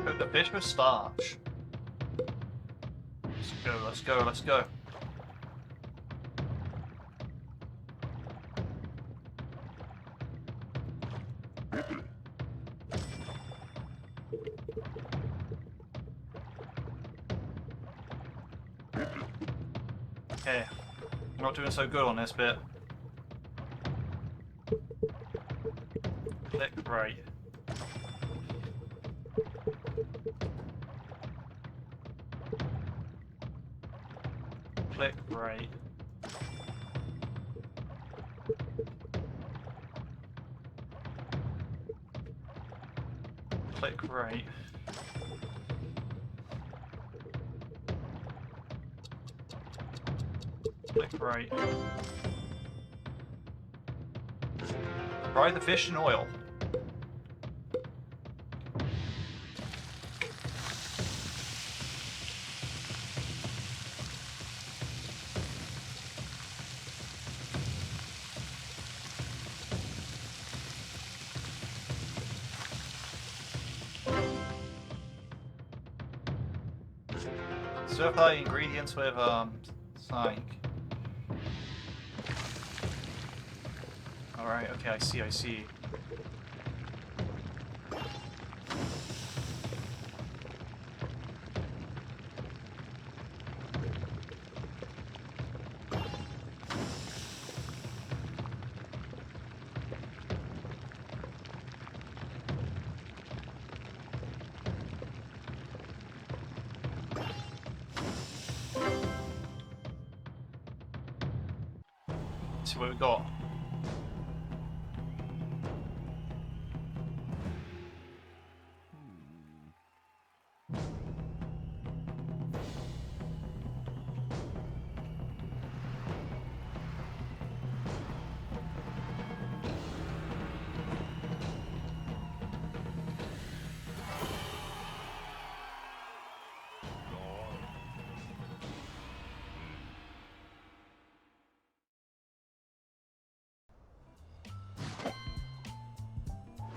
Cook the fish with starch. Let's go. Okay, I'm not doing so good on this bit. Click right. Click right. click right. Click right. Fry the fish in oil. Stir fry ingredients with psych. Alright, okay, I see. Let's see what we got.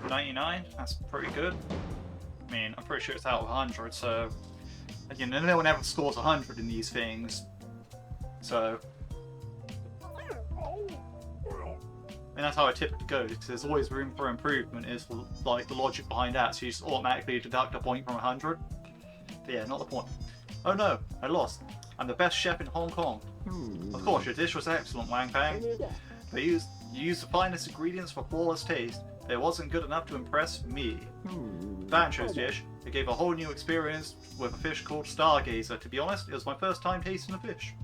$99, that's pretty good. I mean, I'm pretty sure it's out of 100, so... Again, no one ever scores 100 in these things. So... And that's how it typically goes, because there's always room for improvement, is like the logic behind that, so you just automatically deduct a point from 100. But yeah, not the point. Oh no, I lost. I'm the best chef in Hong Kong. Of course, your dish was excellent, Wang Pang. You used the finest ingredients for flawless taste. It wasn't good enough to impress me. Bancho's dish. It gave a whole new experience with a fish called Stargazer. To be honest, it was my first time tasting a fish.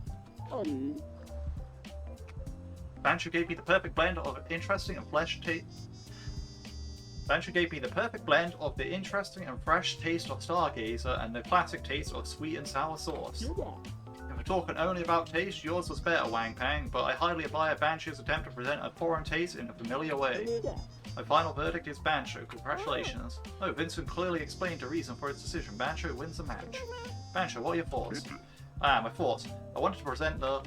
Bancho gave me the perfect blend of interesting and fresh taste. Bancho gave me the perfect blend of the interesting and fresh taste of Stargazer and the classic taste of sweet and sour sauce. If we're talking only about taste, yours was better, Wang Pang, but I highly admire Bancho's attempt to present a foreign taste in a familiar way. My final verdict is Bancho. Congratulations. Oh, Vincent clearly explained the reason for his decision. Bancho wins the match. Bancho, what are your thoughts? My thoughts. I wanted to present the...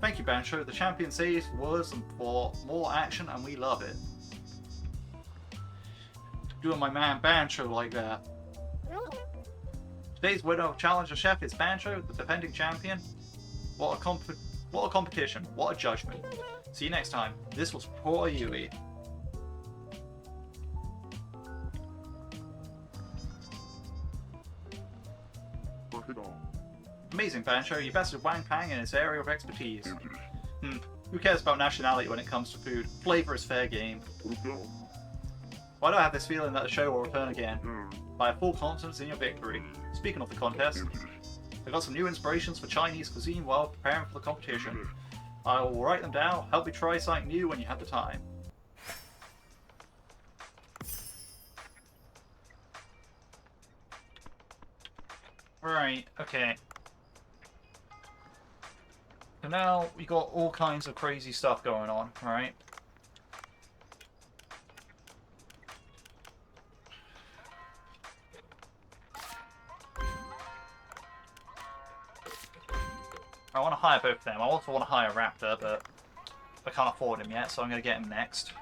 Thank you, Bancho. The champion says words for more action and we love it. Doing my man Bancho like that. Today's winner of Challenger Chef is Bancho, the defending champion. What a competition. What a judgment. See you next time. This was Poor Yui. Amazing, Bancho. You bested Wang Pang in his area of expertise. Who cares about nationality when it comes to food? Flavor is fair game. Why do I have this feeling that the show will return again? I have full confidence in your victory. Speaking of the contest, I got some new inspirations for Chinese cuisine while preparing for the competition. I will write them down, help you try something new when you have the time. Right, okay. So now we got all kinds of crazy stuff going on, right? I want to hire both of them. I also want to hire Raptor, but I can't afford him yet, so I'm going to get him next.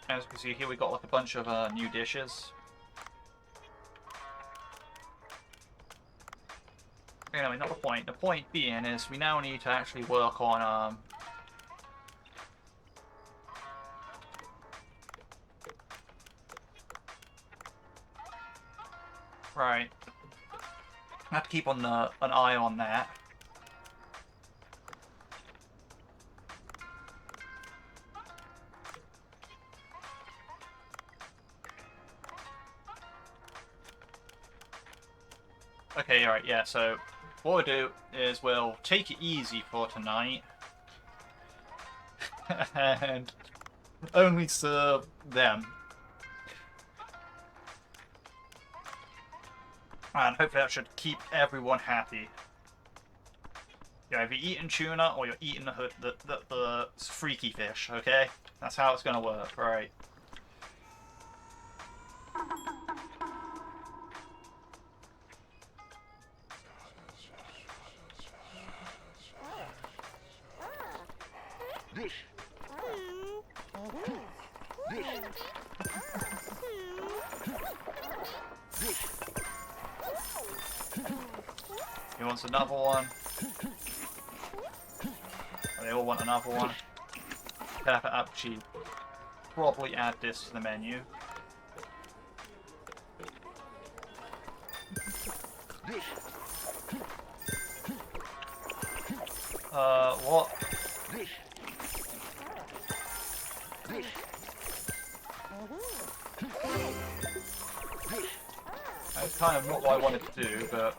As you can see here, we got like a bunch of new dishes. Anyway, not the point. The point being is we now need to actually work on right. I have to keep on an eye on that. Okay, alright, yeah, so what we'll do is we'll take it easy for tonight. and only serve them. And hopefully that should keep everyone happy. You're either eating tuna or you're eating the freaky fish, okay? That's how it's gonna work, right? He wants another one. They all want another one. Have to actually probably add this to the menu. What? That's kind of not what I wanted to do, but...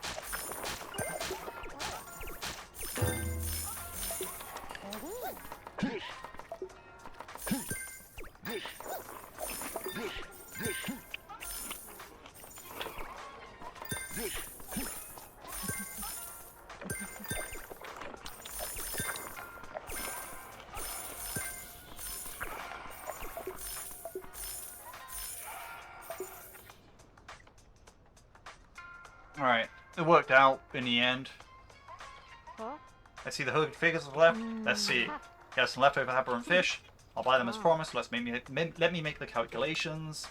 Alright, it worked out in the end. I see the hooded figures have left. Let's see. He has some leftover aberrant fish. I'll buy them as promised. Let me make the calculations.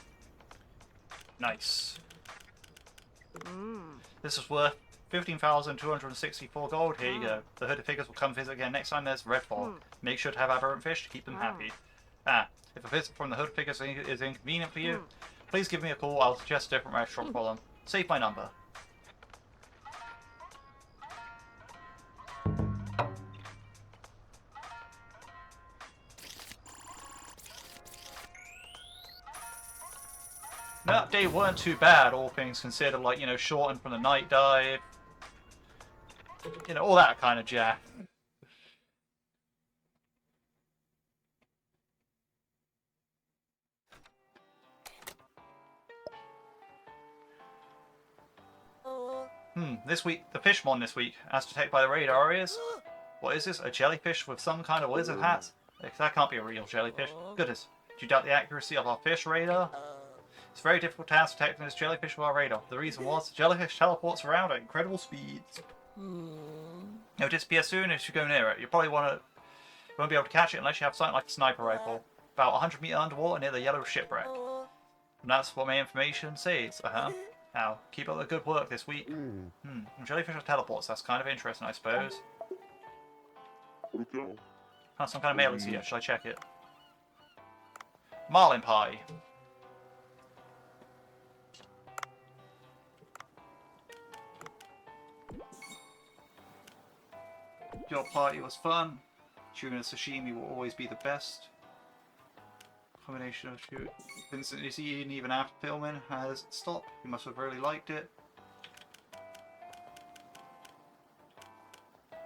Nice. This is worth 15,264 gold. Here you go. The hooded figures will come visit again next time there's redfall. Make sure to have aberrant fish to keep them happy. If a visit from the hooded figures is inconvenient for you, please give me a call. I'll suggest a different restaurant for them. Save my number. That day weren't too bad, all things considered, like, you know, shortened from the night dive. You know, all that kind of jazz. This week, the Fishmon this week, as detected by the radar is... What is this? A jellyfish with some kind of lizard hat? That can't be a real jellyfish. Goodness, do you doubt the accuracy of our fish radar? It's a very difficult task detecting this jellyfish with our radar. The reason was, the jellyfish teleports around at incredible speeds. It'll disappear soon if you go near it. You won't be able to catch it unless you have something like a sniper rifle. About 100 meters underwater near the yellow shipwreck. And that's what my information says. Now, keep up the good work this week. Jellyfish are teleports. That's kind of interesting, I suppose. Some kind of mail is here. Should I check it? Marlin pie. Your party was fun. Tuna sashimi will always be the best. Combination of two. Vincent is eating even after filming has stopped. He must have really liked it.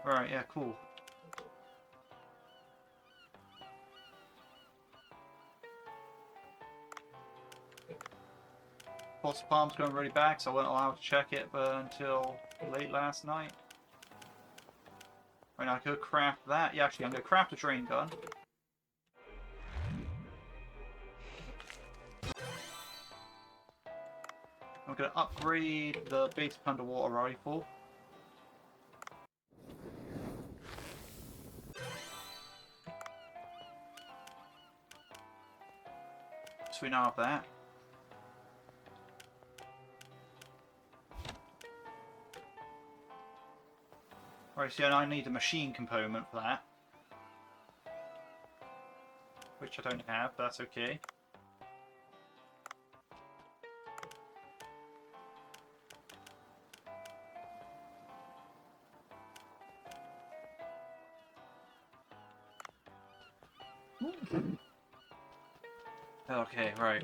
Alright, yeah, cool. Pots of Palm's going really back, so I wasn't allowed to check it until late last night. Right, now I could craft that. Yeah, actually, I'm going to craft a drain gun. I'm going to upgrade the basic underwater rifle. So we now have that. Right, so I need a machine component for that. Which I don't have, but that's okay. Okay, right.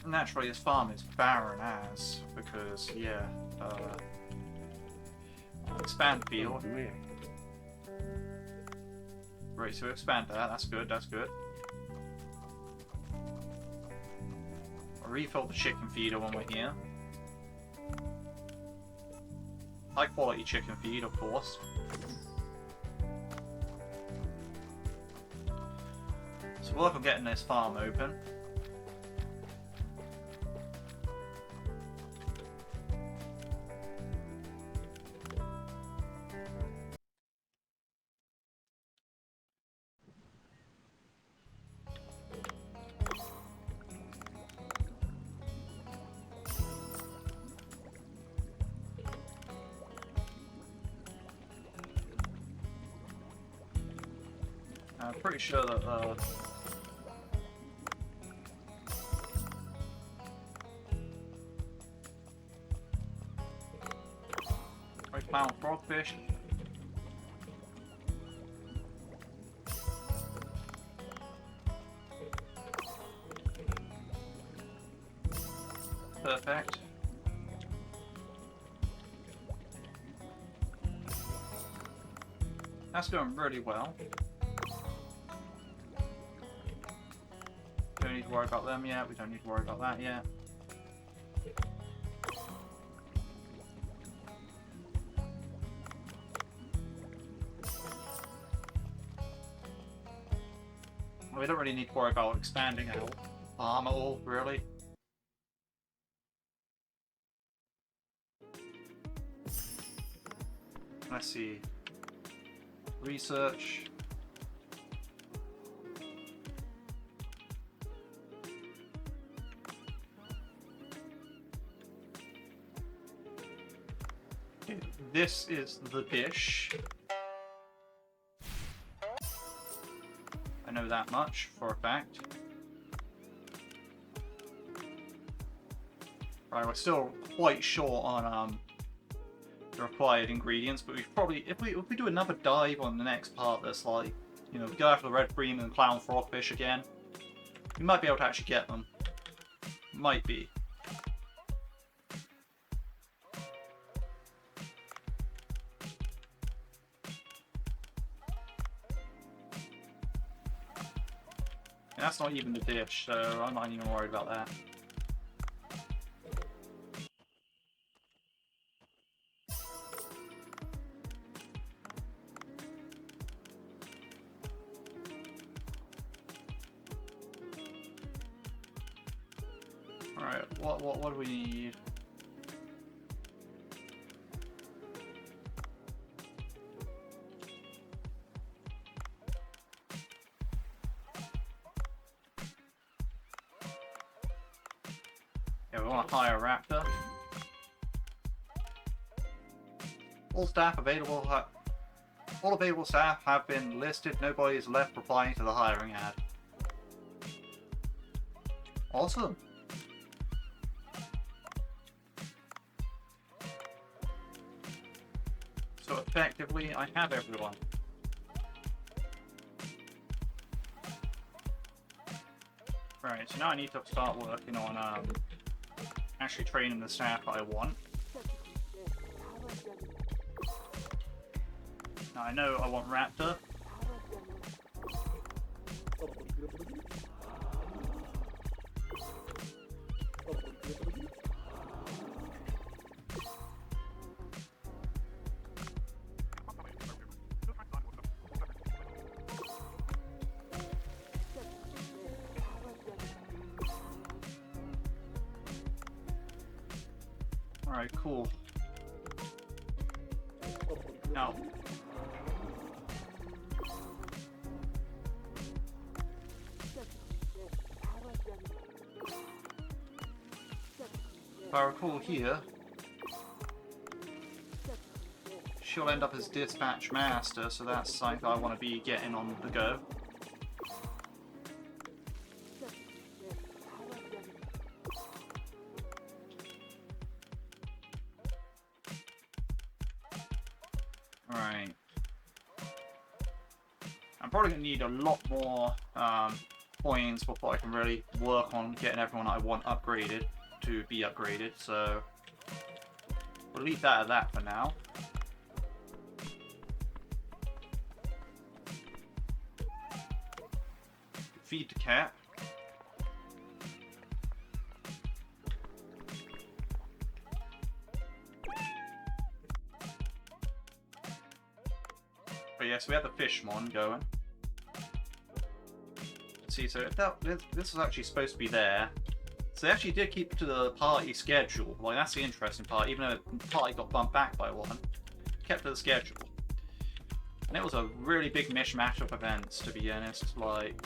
Naturally, this farm is barren as, because, yeah, expand field. Right, so expand that, that's good, that's good. I'll refill the chicken feeder when we're here. High quality chicken feed, of course. So we'll work on getting this farm open. I'm pretty sure that we found frogfish. Perfect. That's going really well. Don't need to worry about them yet. We don't need to worry about that yet. We don't really need to worry about expanding our farm at all, really. Let's see. Research. Okay, this is the dish. I know that much for a fact. Right, we're still quite short on the required ingredients, but we probably, if we do another dive on the next part that's like, you know, we go after the red bream and clown frogfish again, we might be able to actually get them. Might be. And that's not even the dish, so I'm not even worried about that. Alright, what do we need? Yeah, we want to hire a raptor. All available staff have been listed. Nobody is left replying to the hiring ad. Awesome. So effectively, I have everyone. Right, so now I need to start working on actually training the staff I want. Now I know I want Raptor. Alright, cool. Now, if I recall here, she'll end up as dispatch master, so that's something I want to be getting on the go. Alright. I'm probably going to need a lot more coins before I can really work on getting everyone I want upgraded to be upgraded, so we'll leave that at that for now. Feed the cat. But yeah, so we have the Fishmon going. See, so if this was actually supposed to be there. So they actually did keep to the party schedule. Like, that's the interesting part, even though the party got bumped back by one. Kept to the schedule. And it was a really big mishmash of events, to be honest. Like,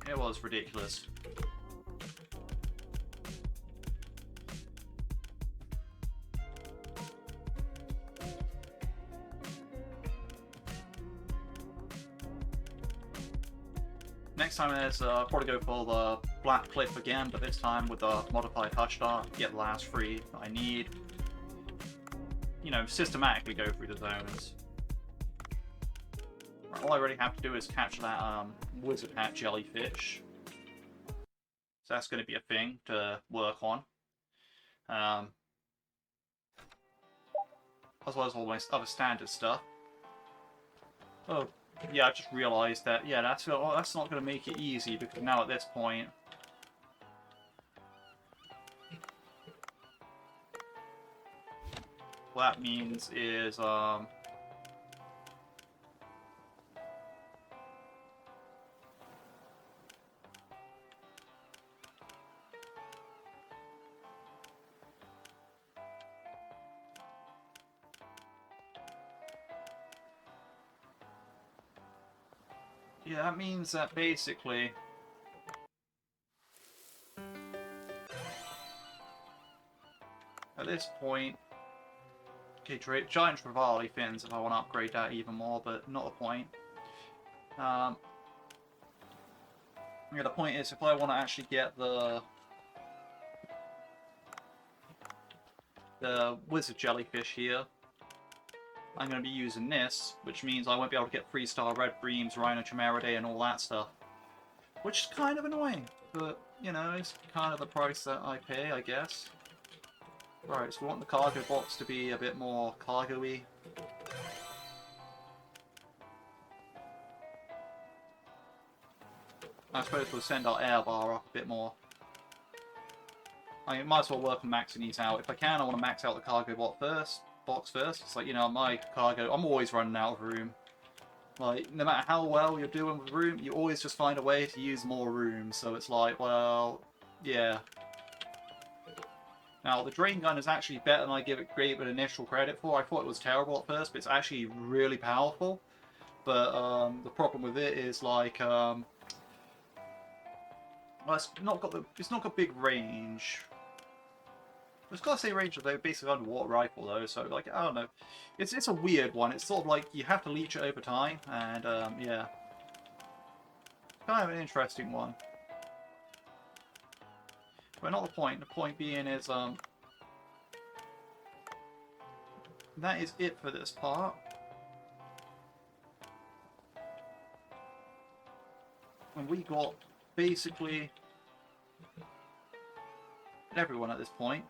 it was ridiculous. Next time is probably go for the Black Cliff again, but this time with the modified Hush Dart, get the last 3 that I need. You know, systematically go through the zones. Right, all I really have to do is catch that Wizard Hat Jellyfish. So that's going to be a thing to work on. As well as all my other standard stuff. Oh, yeah, I just realised that, yeah, that's not going to make it easy, because now at this point... what that means is, yeah, that means that basically... at this point... okay, giant Trevally fins if I want to upgrade that even more, but not the point. Yeah, the point is, if I want to actually get the Wizard Jellyfish here, I'm going to be using this, which means I won't be able to get 3-star Red Breams, Rhino Chimeridae, and all that stuff. Which is kind of annoying, but, you know, it's kind of the price that I pay, I guess. Right, so we want the cargo box to be a bit more cargo-y. I suppose we'll send our air bar up a bit more. I mean, might as well work on maxing these out. If I can, I want to max out the cargo box first. It's like, you know, my cargo, I'm always running out of room. Like, no matter how well you're doing with room, you always just find a way to use more room. So it's like, well, yeah. Now, the drain gun is actually better than I gave it initial credit for. I thought it was terrible at first, but it's actually really powerful. But the problem with it is, like, well, it's not got big range. It's got the same range of the basic underwater rifle though, so like, I don't know. It's a weird one. It's sort of like you have to leech it over time, and yeah. Kind of an interesting one. But not the point. The point being is that is it for this part. And we got basically everyone at this point.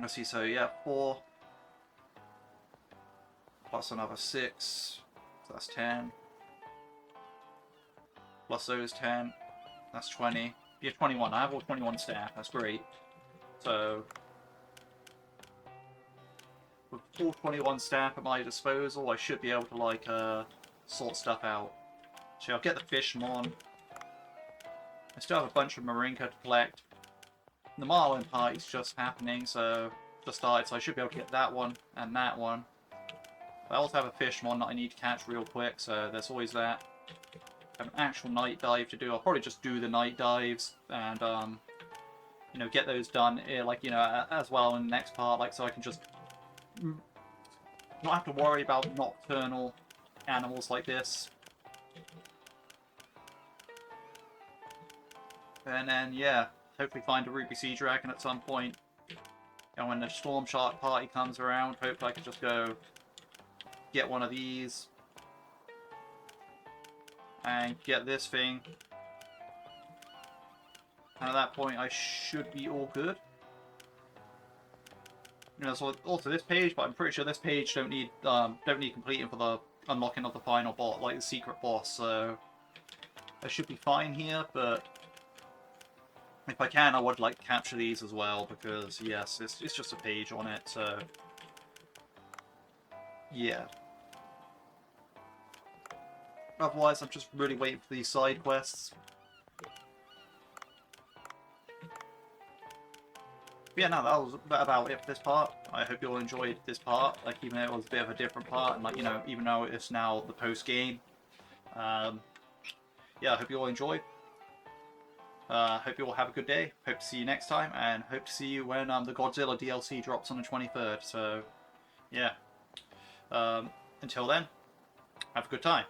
Let's see, so yeah, 4 plus another 6, so that's 10. Plus those 10, that's 20. Yeah, 21. I have all 21 staff, that's great. So, with all 21 staff at my disposal, I should be able to, like, sort stuff out. So I'll get the Fishmon. I still have a bunch of Marinka to collect. The Marlin party's just happening, so just started, so I should be able to get that one and that one. I also have a Fishmon that I need to catch real quick, so there's always that. I have an actual night dive to do. I'll probably just do the night dives and you know, get those done, like, you know, as well in the next part, like, so I can just not have to worry about nocturnal animals like this. And then, yeah, hopefully find a Ruby Sea Dragon at some point. And when the Storm Shark party comes around, hopefully I can just go get one of these. and get this thing. And at that point, I should be all good. You know, so also this page, but I'm pretty sure this page don't need completing for the unlocking of the final boss, like the secret boss. So I should be fine here. But if I can, I would like to capture these as well because yes, it's just a page on it. So yeah. Otherwise, I'm just really waiting for these side quests. But yeah, no, that was about it for this part. I hope you all enjoyed this part, like even though it was a bit of a different part, and like, you know, even though it's now the post game. Yeah, I hope you all enjoyed. Hope you all have a good day. Hope to see you next time, and hope to see you when the Godzilla DLC drops on the 23rd. So, yeah. Until then, have a good time.